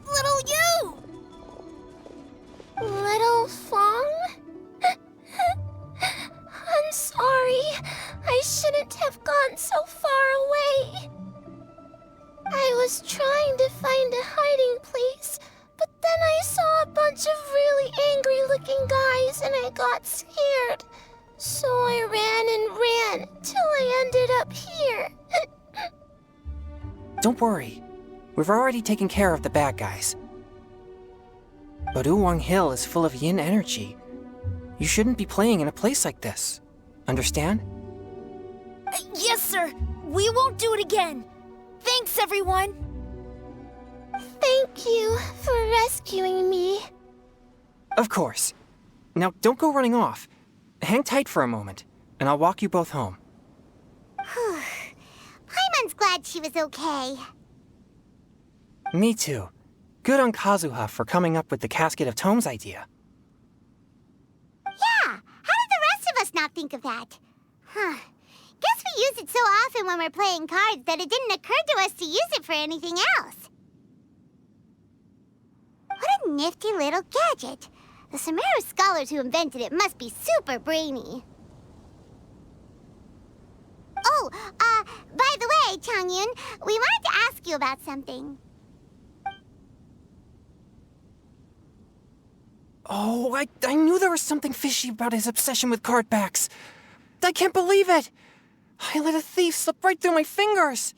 Little you! Little Feng? I'm sorry. I shouldn't have gone so far away. I was trying to find a hiding place, but then I saw a bunch of really angry-looking guys and I got scared. So I ran and ran till I ended up here. Don't worry. We've already taken care of the bad guys. But Uwang Hill is full of yin energy. You shouldn't be playing in a place like this. Understand? Yes, sir. We won't do it again. Thanks, everyone. Thank you for rescuing me. Of course. Now, don't go running off. Hang tight for a moment, and I'll walk you both home. Paimon's glad she was okay. Me too. Good on Kazuha for coming up with the Casket of Tomes idea. Yeah, how did the rest of us not think of that? Guess we use it so often when we're playing cards that it didn't occur to us to use it for anything else. What a nifty little gadget. The Sumeru scholars who invented it must be super brainy. Oh, by the way, Changyun, we wanted to ask you about something. Oh, I knew there was something fishy about his obsession with card backs. I can't believe it! I let a thief slip right through my fingers!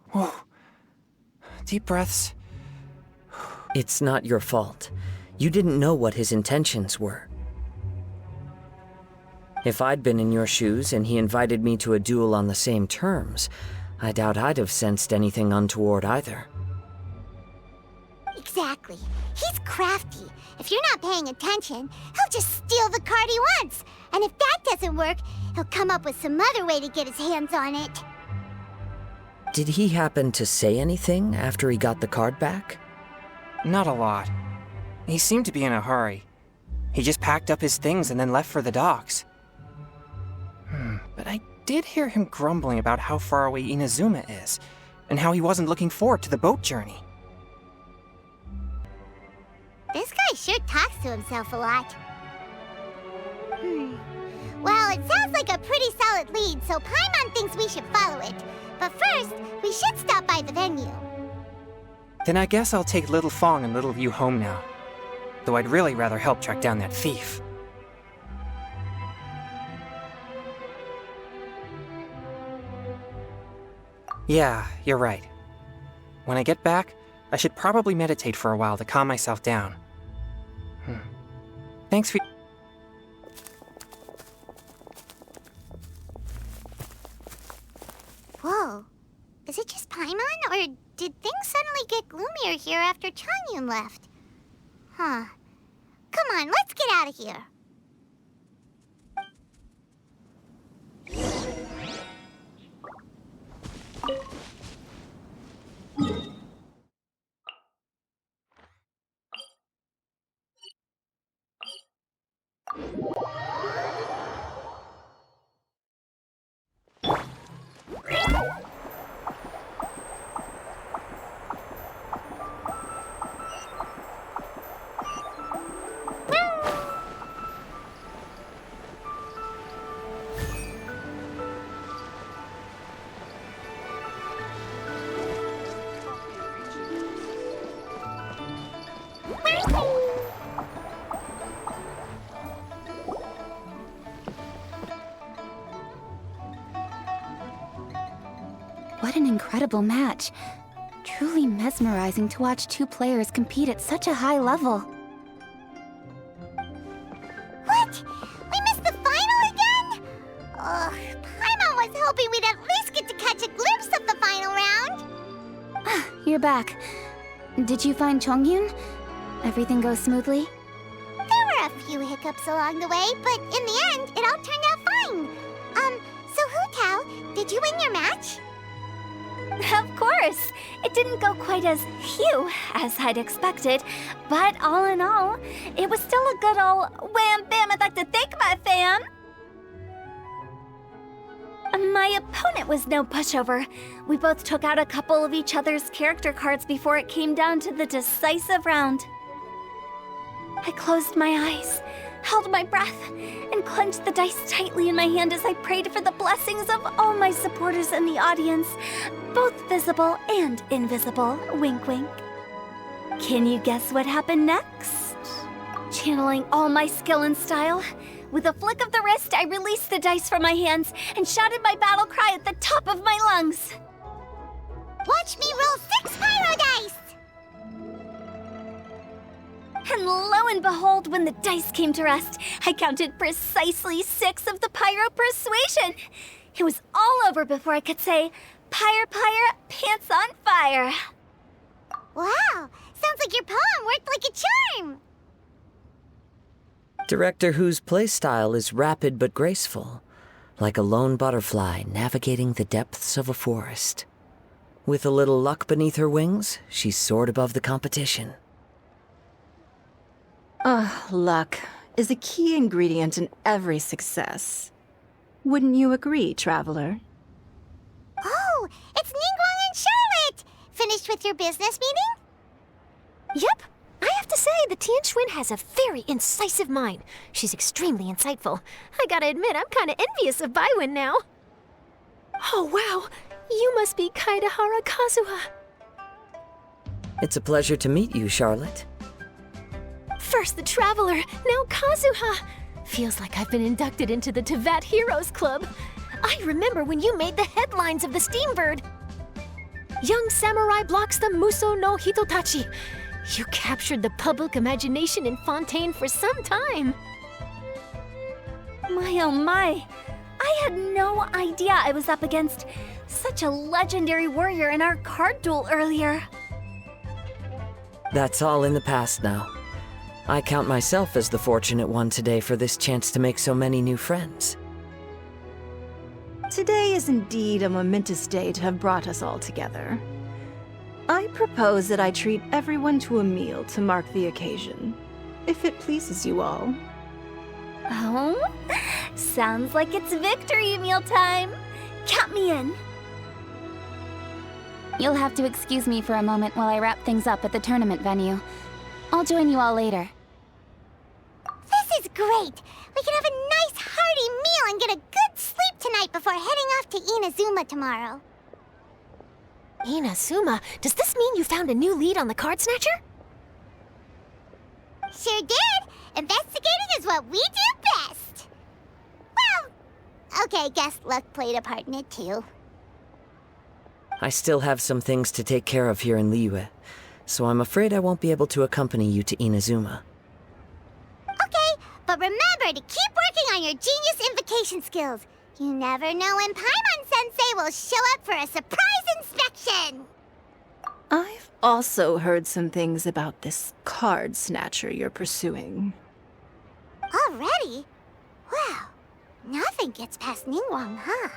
Whoa. Deep breaths. It's not your fault. You didn't know what his intentions were. If I'd been in your shoes and he invited me to a duel on the same terms, I doubt I'd have sensed anything untoward either. Exactly. He's crafty. If you're not paying attention, he'll just steal the card he wants. And if that doesn't work, he'll come up with some other way to get his hands on it. Did he happen to say anything after he got the card back? Not a lot. He seemed to be in a hurry. He just packed up his things and then left for the docks. But I did hear him grumbling about how far away Inazuma is, and how he wasn't looking forward to the boat journey. This guy sure talks to himself a lot. Well, it sounds like a pretty solid lead, so Paimon thinks we should follow it. But first, we should stop by the venue. Then I guess I'll take Little Fong and Little Yu home now. Though I'd really rather help track down that thief. Yeah, you're right. When I get back, I should probably meditate for a while to calm myself down. Thanks for... Whoa. Is it just Paimon, or did things suddenly get gloomier here after Changyun left? Come on, let's get out of here. What an incredible match. Truly mesmerizing to watch two players compete at such a high level. What? We missed the final again? Ugh, Paimon was hoping we'd at least get to catch a glimpse of the final round. You're back. Did you find Chongyun? Everything goes smoothly? There were a few hiccups along the way, but in the end, it all turned out fine. So Hu Tao, did you win your match? Of course! It didn't go quite as phew as I'd expected, but all in all, it was still a good old wham bam. I'd like to thank my fam! My opponent was no pushover. We both took out a couple of each other's character cards before it came down to the decisive round. I closed my eyes, held my breath, and clenched the dice tightly in my hand as I prayed for the blessings of all my supporters in the audience, both visible and invisible. Wink, wink. Can you guess what happened next? Channeling all my skill and style, with a flick of the wrist, I released the dice from my hands and shouted my battle cry at the top of my lungs. Watch me roll 6 pyro dice! And lo and behold, when the dice came to rest, I counted precisely 6 of the pyro persuasion. It was all over before I could say, "Pyre, pyre, pants on fire." Wow, sounds like your poem worked like a charm. Director Who's playstyle is rapid but graceful, like a lone butterfly navigating the depths of a forest. With a little luck beneath her wings, she soared above the competition. Luck is a key ingredient in every success. Wouldn't you agree, Traveler? Oh, it's Ningguang and Charlotte! Finished with your business meeting? Yep. I have to say, the Tianquan has a very incisive mind. She's extremely insightful. I gotta admit, I'm kinda envious of Baiwen now. Oh, wow. You must be Kaidahara Kazuha. It's a pleasure to meet you, Charlotte. First the Traveler, now Kazuha. Feels like I've been inducted into the Tevat Heroes Club. I remember when you made the headlines of the Steambird. Young samurai blocks the Muso no Hitotachi. You captured the public imagination in Fontaine for some time. My oh my, I had no idea I was up against such a legendary warrior in our card duel earlier. That's all in the past now. I count myself as the fortunate one today for this chance to make so many new friends. Today is indeed a momentous day to have brought us all together. I propose that I treat everyone to a meal to mark the occasion, if it pleases you all. Oh, sounds like it's victory meal time. Count me in. You'll have to excuse me for a moment while I wrap things up at the tournament venue. I'll join you all later. This is great! We can have a nice hearty meal and get a good sleep tonight before heading off to Inazuma tomorrow. Inazuma? Does this mean you found a new lead on the Card Snatcher? Sure did! Investigating is what we do best! Well, okay, guess luck played a part in it too. I still have some things to take care of here in Liyue, so I'm afraid I won't be able to accompany you to Inazuma. Okay, but remember to keep working on your genius invocation skills. You never know when Paimon-sensei will show up for a surprise inspection! I've also heard some things about this Card Snatcher you're pursuing. Already? Wow, nothing gets past Ningguang, huh?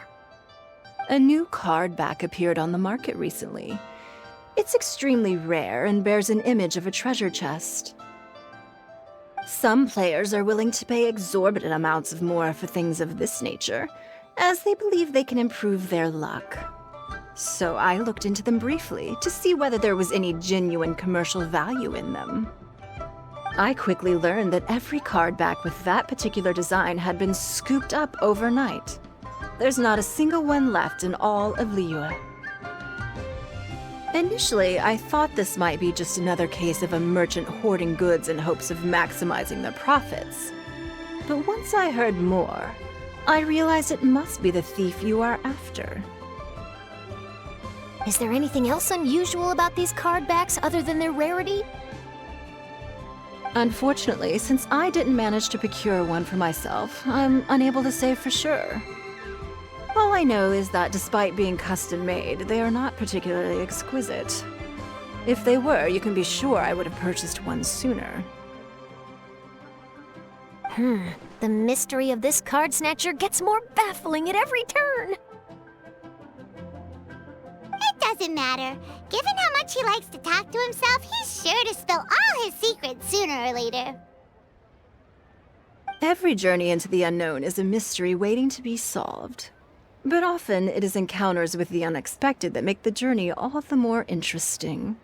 A new card back appeared on the market recently. It's extremely rare and bears an image of a treasure chest. Some players are willing to pay exorbitant amounts of more for things of this nature, as they believe they can improve their luck. So I looked into them briefly to see whether there was any genuine commercial value in them. I quickly learned that every card back with that particular design had been scooped up overnight. There's not a single one left in all of Liyue. Initially, I thought this might be just another case of a merchant hoarding goods in hopes of maximizing their profits. But once I heard more, I realized it must be the thief you are after. Is there anything else unusual about these card backs other than their rarity? Unfortunately, since I didn't manage to procure one for myself, I'm unable to say for sure. All I know is that despite being custom-made, they are not particularly exquisite. If they were, you can be sure I would have purchased one sooner. The mystery of this card snatcher gets more baffling at every turn. It doesn't matter. Given how much he likes to talk to himself, he's sure to spill all his secrets sooner or later. Every journey into the unknown is a mystery waiting to be solved. But often it is encounters with the unexpected that make the journey all the more interesting.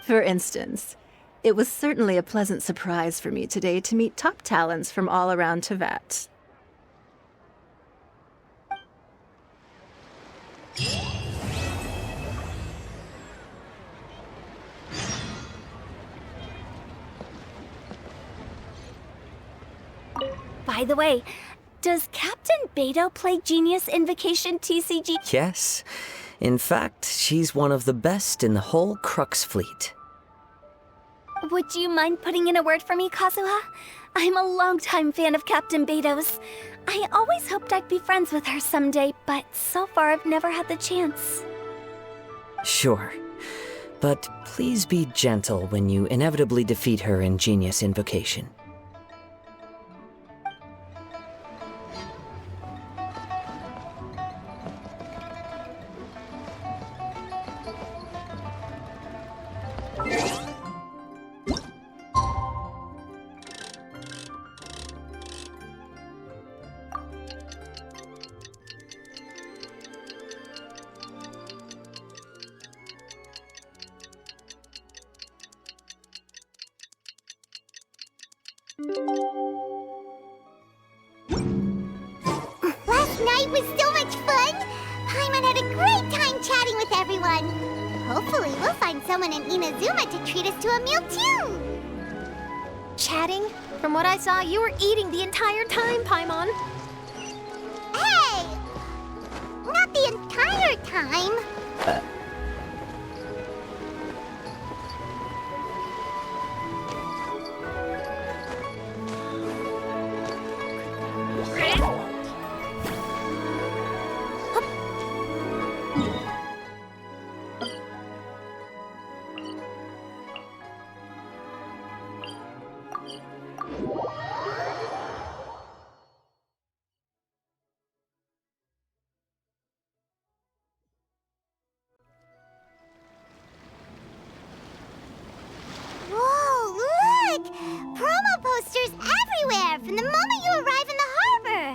For instance, it was certainly a pleasant surprise for me today to meet top talents from all around Teyvat. By the way, does Captain Beto play Genius Invocation TCG? Yes. In fact, she's one of the best in the whole Crux fleet. Would you mind putting in a word for me, Kazuha? I'm a longtime fan of Captain Beto's. I always hoped I'd be friends with her someday, but so far I've never had the chance. Sure. But please be gentle when you inevitably defeat her in Genius Invocation. Last night was so much fun! Paimon had a great time chatting with everyone. Hopefully we'll find someone in Inazuma to treat us to a meal too! Chatting? From what I saw, you were eating the entire time, Paimon. Hey! Not the entire time. Whoa, look! Promo posters everywhere from the moment you arrive in the harbor!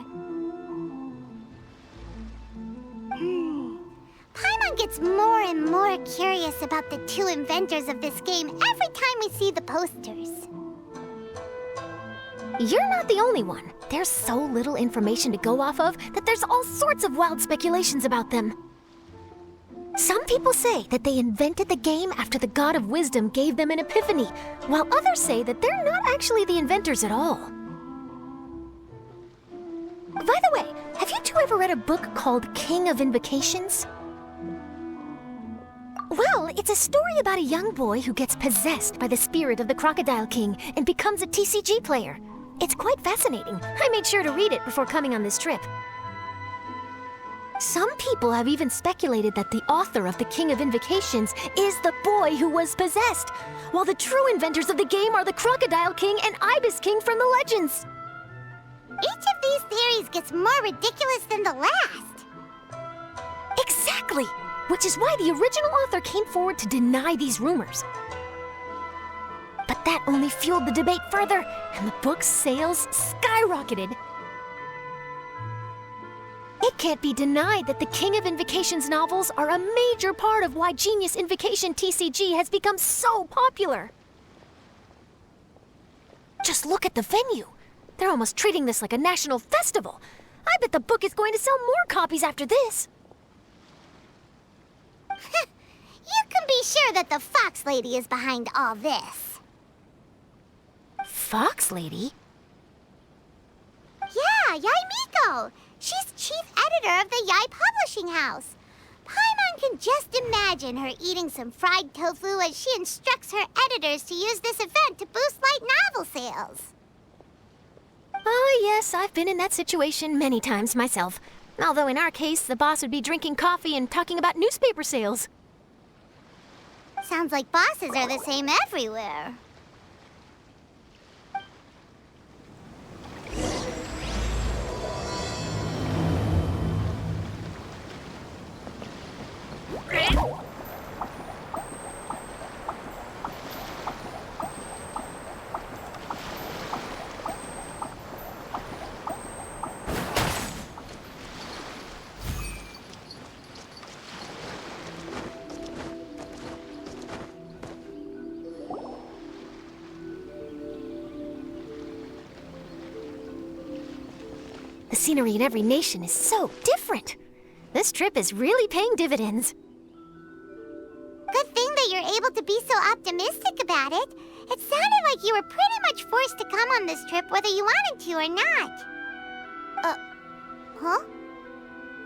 Paimon gets more and more curious about the two inventors of this game every time we see the posters. You're not the only one. There's so little information to go off of that there's all sorts of wild speculations about them. Some people say that they invented the game after the God of Wisdom gave them an epiphany, while others say that they're not actually the inventors at all. By the way, have you two ever read a book called King of Invocations? Well, it's a story about a young boy who gets possessed by the spirit of the Crocodile King and becomes a TCG player. It's quite fascinating. I made sure to read it before coming on this trip. Some people have even speculated that the author of the King of Invocations is the boy who was possessed, while the true inventors of the game are the Crocodile King and Ibis King from the legends. Each of these theories gets more ridiculous than the last. Exactly! Which is why the original author came forward to deny these rumors. But that only fueled the debate further, and the book's sales skyrocketed. It can't be denied that the King of Invocations novels are a major part of why Genius Invocation TCG has become so popular. Just look at the venue. They're almost treating this like a national festival. I bet the book is going to sell more copies after this. You can be sure that the Fox Lady is behind all this. Fox Lady? Yeah, Yai Miko. She's chief editor of the Yai Publishing House. Paimon can just imagine her eating some fried tofu as she instructs her editors to use this event to boost light novel sales. Oh, yes, I've been in that situation many times myself. Although in our case, the boss would be drinking coffee and talking about newspaper sales. Sounds like bosses are the same everywhere. The scenery in every nation is so different. This trip is really paying dividends. Good thing that you're able to be so optimistic about it. It sounded like you were pretty much forced to come on this trip whether you wanted to or not. Huh?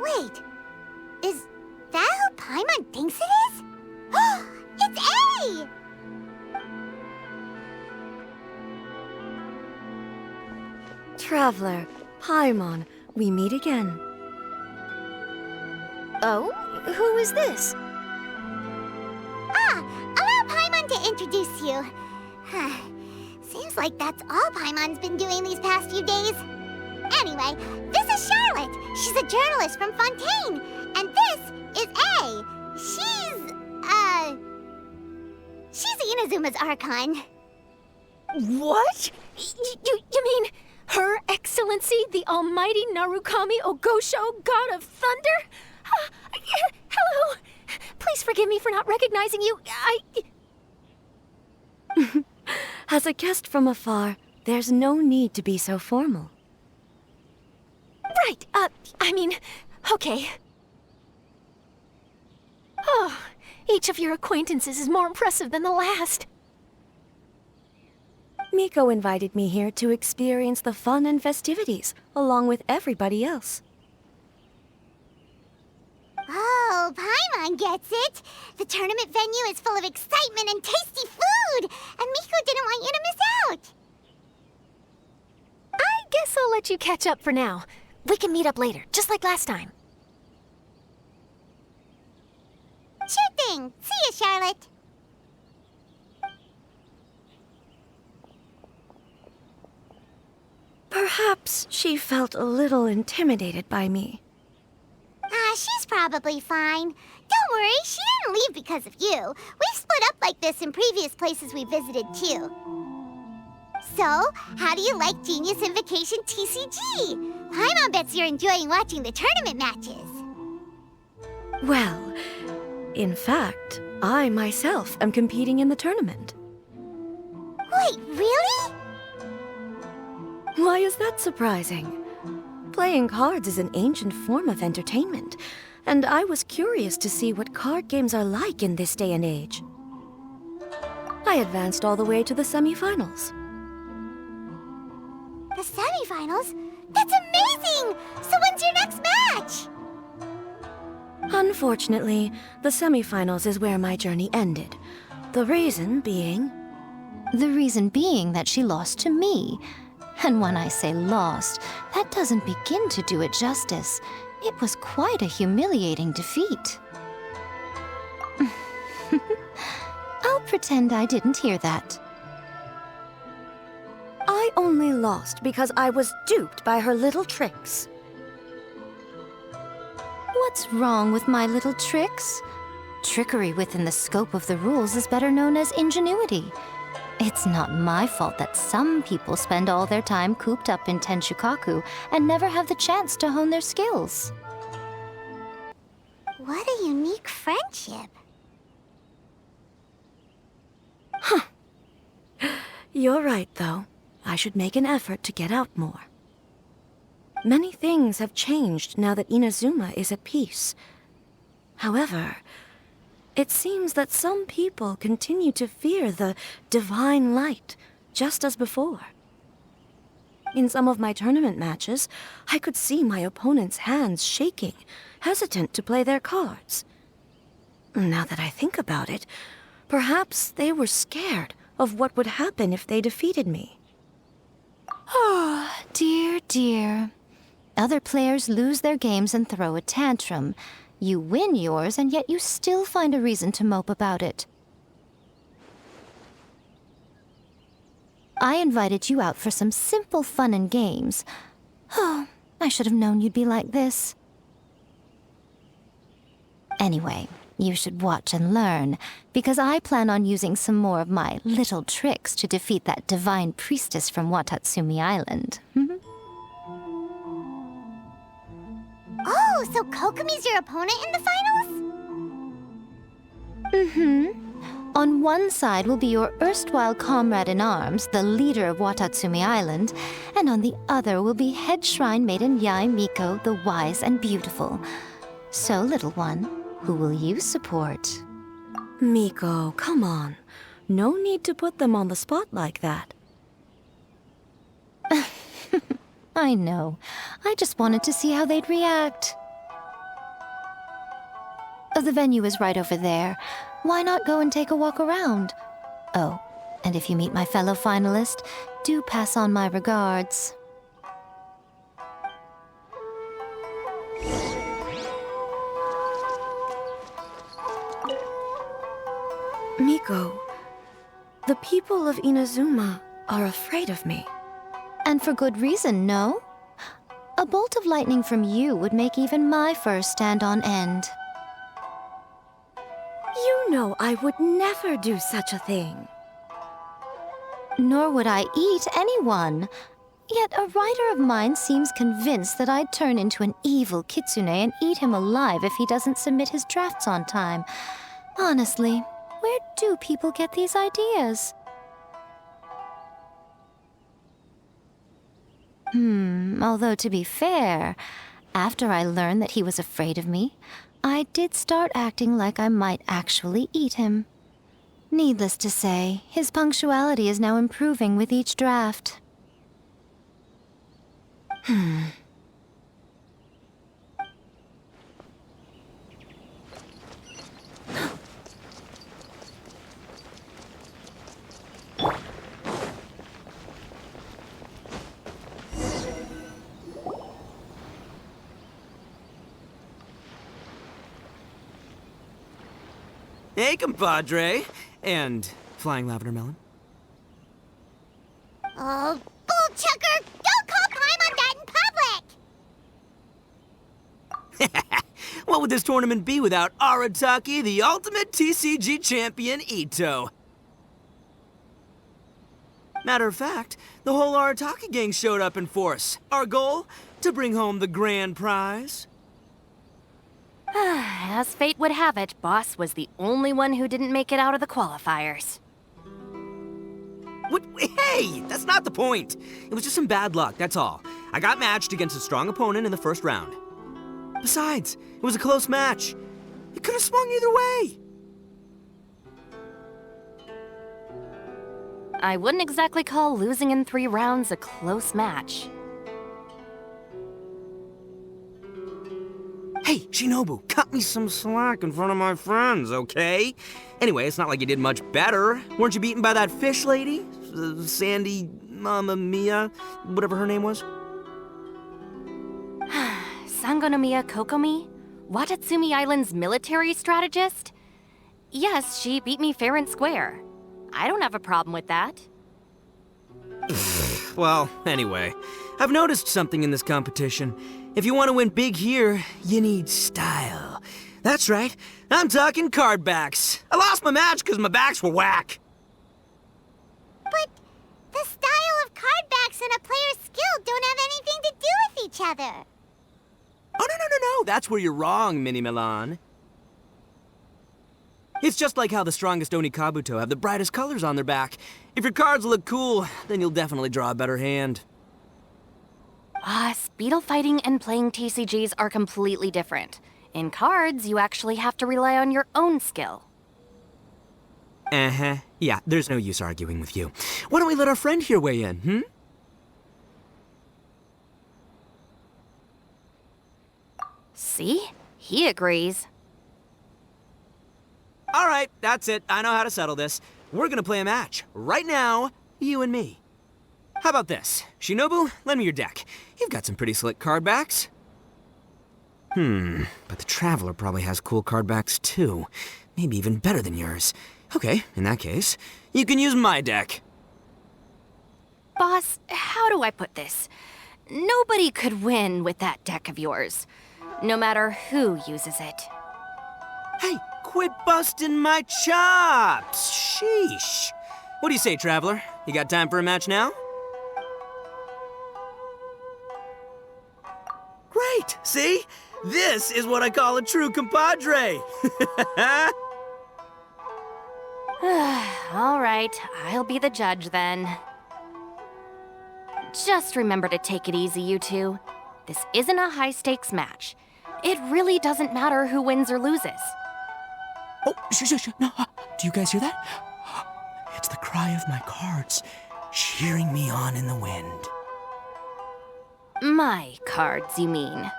Wait. Is that who Paimon thinks it is? It's A! Traveler, Paimon, we meet again. Oh? Who is this? Allow Paimon to introduce you. Seems like that's all Paimon's been doing these past few days. Anyway, this is Charlotte. She's a journalist from Fontaine. And this is A. She's Inazuma's Archon. What? You mean Her Excellency, the Almighty Narukami Ogosho, God of Thunder? Hello. Please forgive me for not recognizing you. As a guest from afar, there's no need to be so formal. Right, okay. Oh, each of your acquaintances is more impressive than the last. Miko invited me here to experience the fun and festivities, along with everybody else. Oh, Paimon gets it. The tournament venue is full of excitement and tasty food, and Miko didn't want you to miss out. I guess I'll let you catch up for now. We can meet up later, just like last time. Sure thing. See you, Charlotte. Perhaps she felt a little intimidated by me. She's probably fine. Don't worry, she didn't leave because of you. We've split up like this in previous places we visited, too. So, how do you like Genius Invocation TCG? Paimon bets you're enjoying watching the tournament matches. Well, in fact, I myself am competing in the tournament. Wait, really? Why is that surprising? Playing cards is an ancient form of entertainment, and I was curious to see what card games are like in this day and age. I advanced all the way to the semifinals. The semifinals? That's amazing! So when's your next match? Unfortunately, the semifinals is where my journey ended. The reason being... The reason being that she lost to me. And when I say lost, that doesn't begin to do it justice. It was quite a humiliating defeat. I'll pretend I didn't hear that. I only lost because I was duped by her little tricks. What's wrong with my little tricks? Trickery within the scope of the rules is better known as ingenuity. It's not my fault that some people spend all their time cooped up in Tenshukaku and never have the chance to hone their skills. What a unique friendship. Huh. You're right, though. I should make an effort to get out more. Many things have changed now that Inazuma is at peace. However, it seems that some people continue to fear the divine light, just as before. In some of my tournament matches, I could see my opponent's hands shaking, hesitant to play their cards. Now that I think about it, perhaps they were scared of what would happen if they defeated me. Oh, dear, dear. Other players lose their games and throw a tantrum. You win yours, and yet you still find a reason to mope about it. I invited you out for some simple fun and games. Oh, I should have known you'd be like this. Anyway, you should watch and learn, because I plan on using some more of my little tricks to defeat that divine priestess from Watatsumi Island. Oh, so Kokomi's your opponent in the finals? On one side will be your erstwhile comrade-in-arms, the leader of Watatsumi Island, and on the other will be head shrine maiden Yae Miko, the wise and beautiful. So, little one, who will you support? Miko, come on. No need to put them on the spot like that. I know. I just wanted to see how they'd react. The venue is right over there. Why not go and take a walk around? Oh, and if you meet my fellow finalist, do pass on my regards. Miko, the people of Inazuma are afraid of me. And for good reason, no? A bolt of lightning from you would make even my fur stand on end. You know I would never do such a thing. Nor would I eat anyone. Yet a writer of mine seems convinced that I'd turn into an evil kitsune and eat him alive if he doesn't submit his drafts on time. Honestly, where do people get these ideas? Although to be fair, after I learned that he was afraid of me, I did start acting like I might actually eat him. Needless to say, his punctuality is now improving with each draft. Hey, compadre. And flying lavender melon. Oh, bull chucker! Don't call Paimon that in public! What would this tournament be without Arataki, the ultimate TCG champion, Ito? Matter of fact, the whole Arataki gang showed up in force. Our goal? To bring home the grand prize. As fate would have it, Boss was the only one who didn't make it out of the qualifiers. What? Hey, that's not the point. It was just some bad luck, that's all. I got matched against a strong opponent in the first round. Besides, it was a close match. It could have swung either way. I wouldn't exactly call losing in 3 rounds a close match. Hey, Shinobu, cut me some slack in front of my friends, okay? Anyway, it's not like you did much better. Weren't you beaten by that fish lady? Sandy, Mamma Mia, whatever her name was? Sangonomiya Kokomi? Watatsumi Island's military strategist? Yes, she beat me fair and square. I don't have a problem with that. Well, anyway, I've noticed something in this competition. If you want to win big here, you need style. That's right, I'm talking card backs. I lost my match because my backs were whack. But the style of card backs and a player's skill don't have anything to do with each other. Oh, no, that's where you're wrong, Mini Milan. It's just like how the strongest Oni Kabuto have the brightest colors on their back. If your cards look cool, then you'll definitely draw a better hand. Speedle fighting and playing TCGs are completely different. In cards, you actually have to rely on your own skill. Uh-huh. Yeah, there's no use arguing with you. Why don't we let our friend here weigh in, See? He agrees. All right, that's it. I know how to settle this. We're gonna play a match. Right now, you and me. How about this? Shinobu, lend me your deck. You've got some pretty slick card backs. But the Traveler probably has cool card backs too. Maybe even better than yours. Okay, in that case, you can use my deck. Boss, how do I put this? Nobody could win with that deck of yours, no matter who uses it. Hey, quit busting my chops! Sheesh. What do you say, Traveler? You got time for a match now? Great! See? This is what I call a true compadre! All right, I'll be the judge then. Just remember to take it easy, you two. This isn't a high-stakes match. It really doesn't matter who wins or loses. Oh, shh. No, do you guys hear that? It's the cry of my cards, cheering me on in the wind. My cards, you mean?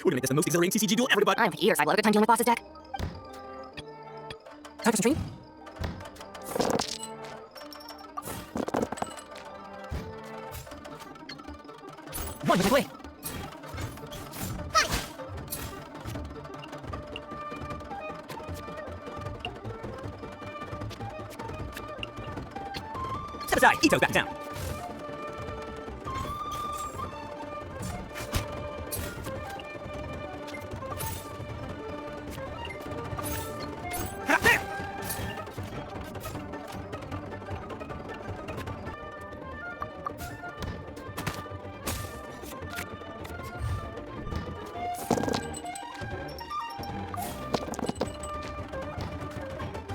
We're gonna make this the most exhilarating TCG duel ever, but I have years I've loved a good time dealing with boss's deck. Time for some stream? One, let's play. Step aside, Ito's back in town.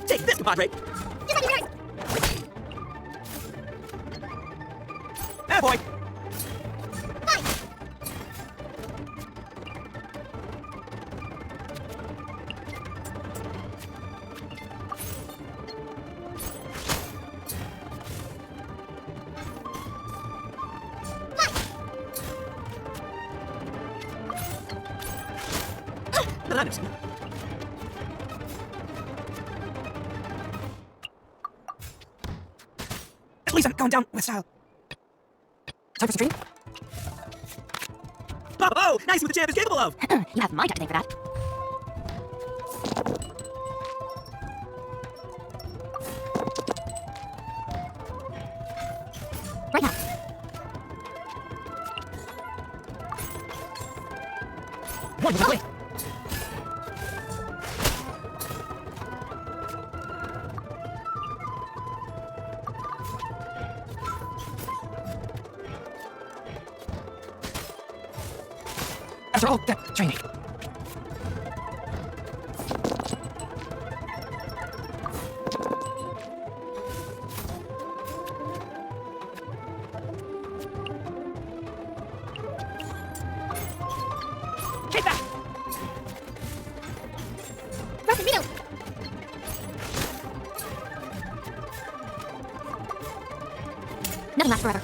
Take this, compadre! Attaboy! At least I'm going down with style. Time for some stream? Oh, nice what the champ is capable of! You have my deck to thank for that. Right now. One, let's play. After all that training. Take that! Rusty Vito! Nothing lasts forever.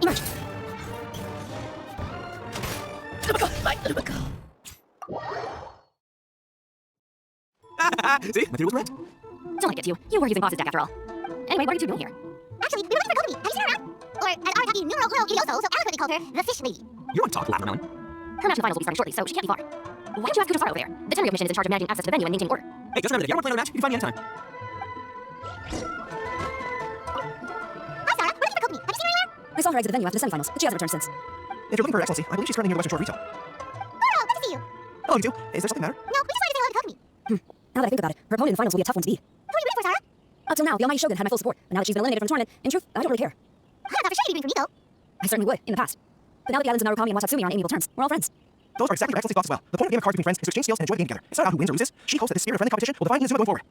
Emerge! See? My theory was right. Don't let it get to you. You were using boss's deck after all. Anyway, what are you two doing here? Actually, we were looking for Kokomi. Have you seen her around? Or, as Arataki numeral Kuro Idioso so eloquently called her, the fish lady. You want to talk, Laughtermelon? Her match in the finals will be starting shortly, so she can't be far. Why don't you ask Kujo-Sara over there? The Tenryou Commission is in charge of managing access to the venue and maintaining order. Hey, just remember that if you ever want to play another match, you can find me anytime. Hi, Sarah. We're looking for Kokomi. Have you seen her anywhere? I saw her exit the venue after the semifinals, but she hasn't returned since. If you're looking for Her Excellency, I believe she's currently near the Western Shore Retail. Kuro, good to see you. Hello, you two. Is there something the matter? No, we just wanted to say hello to Kokomi. Now that I think about it, her opponent in the finals will be a tough one to beat. Who are you rooting for, Sarah? Up till now, the Almighty Shogun had my full support, but now that she's been eliminated from the tournament, in truth, I don't really care. I thought for sure you'd be rooting for Nico. I certainly would, in the past. But now that the islands of Narukami and Watatsumi are on amiable terms, we're all friends. Those are exactly Her Excellency's thoughts as well. The point of a game of cards between friends is to exchange skills and enjoy the game together. It's not about who wins or loses. She hopes that this spirit of friendly competition will define Inazuma going forward.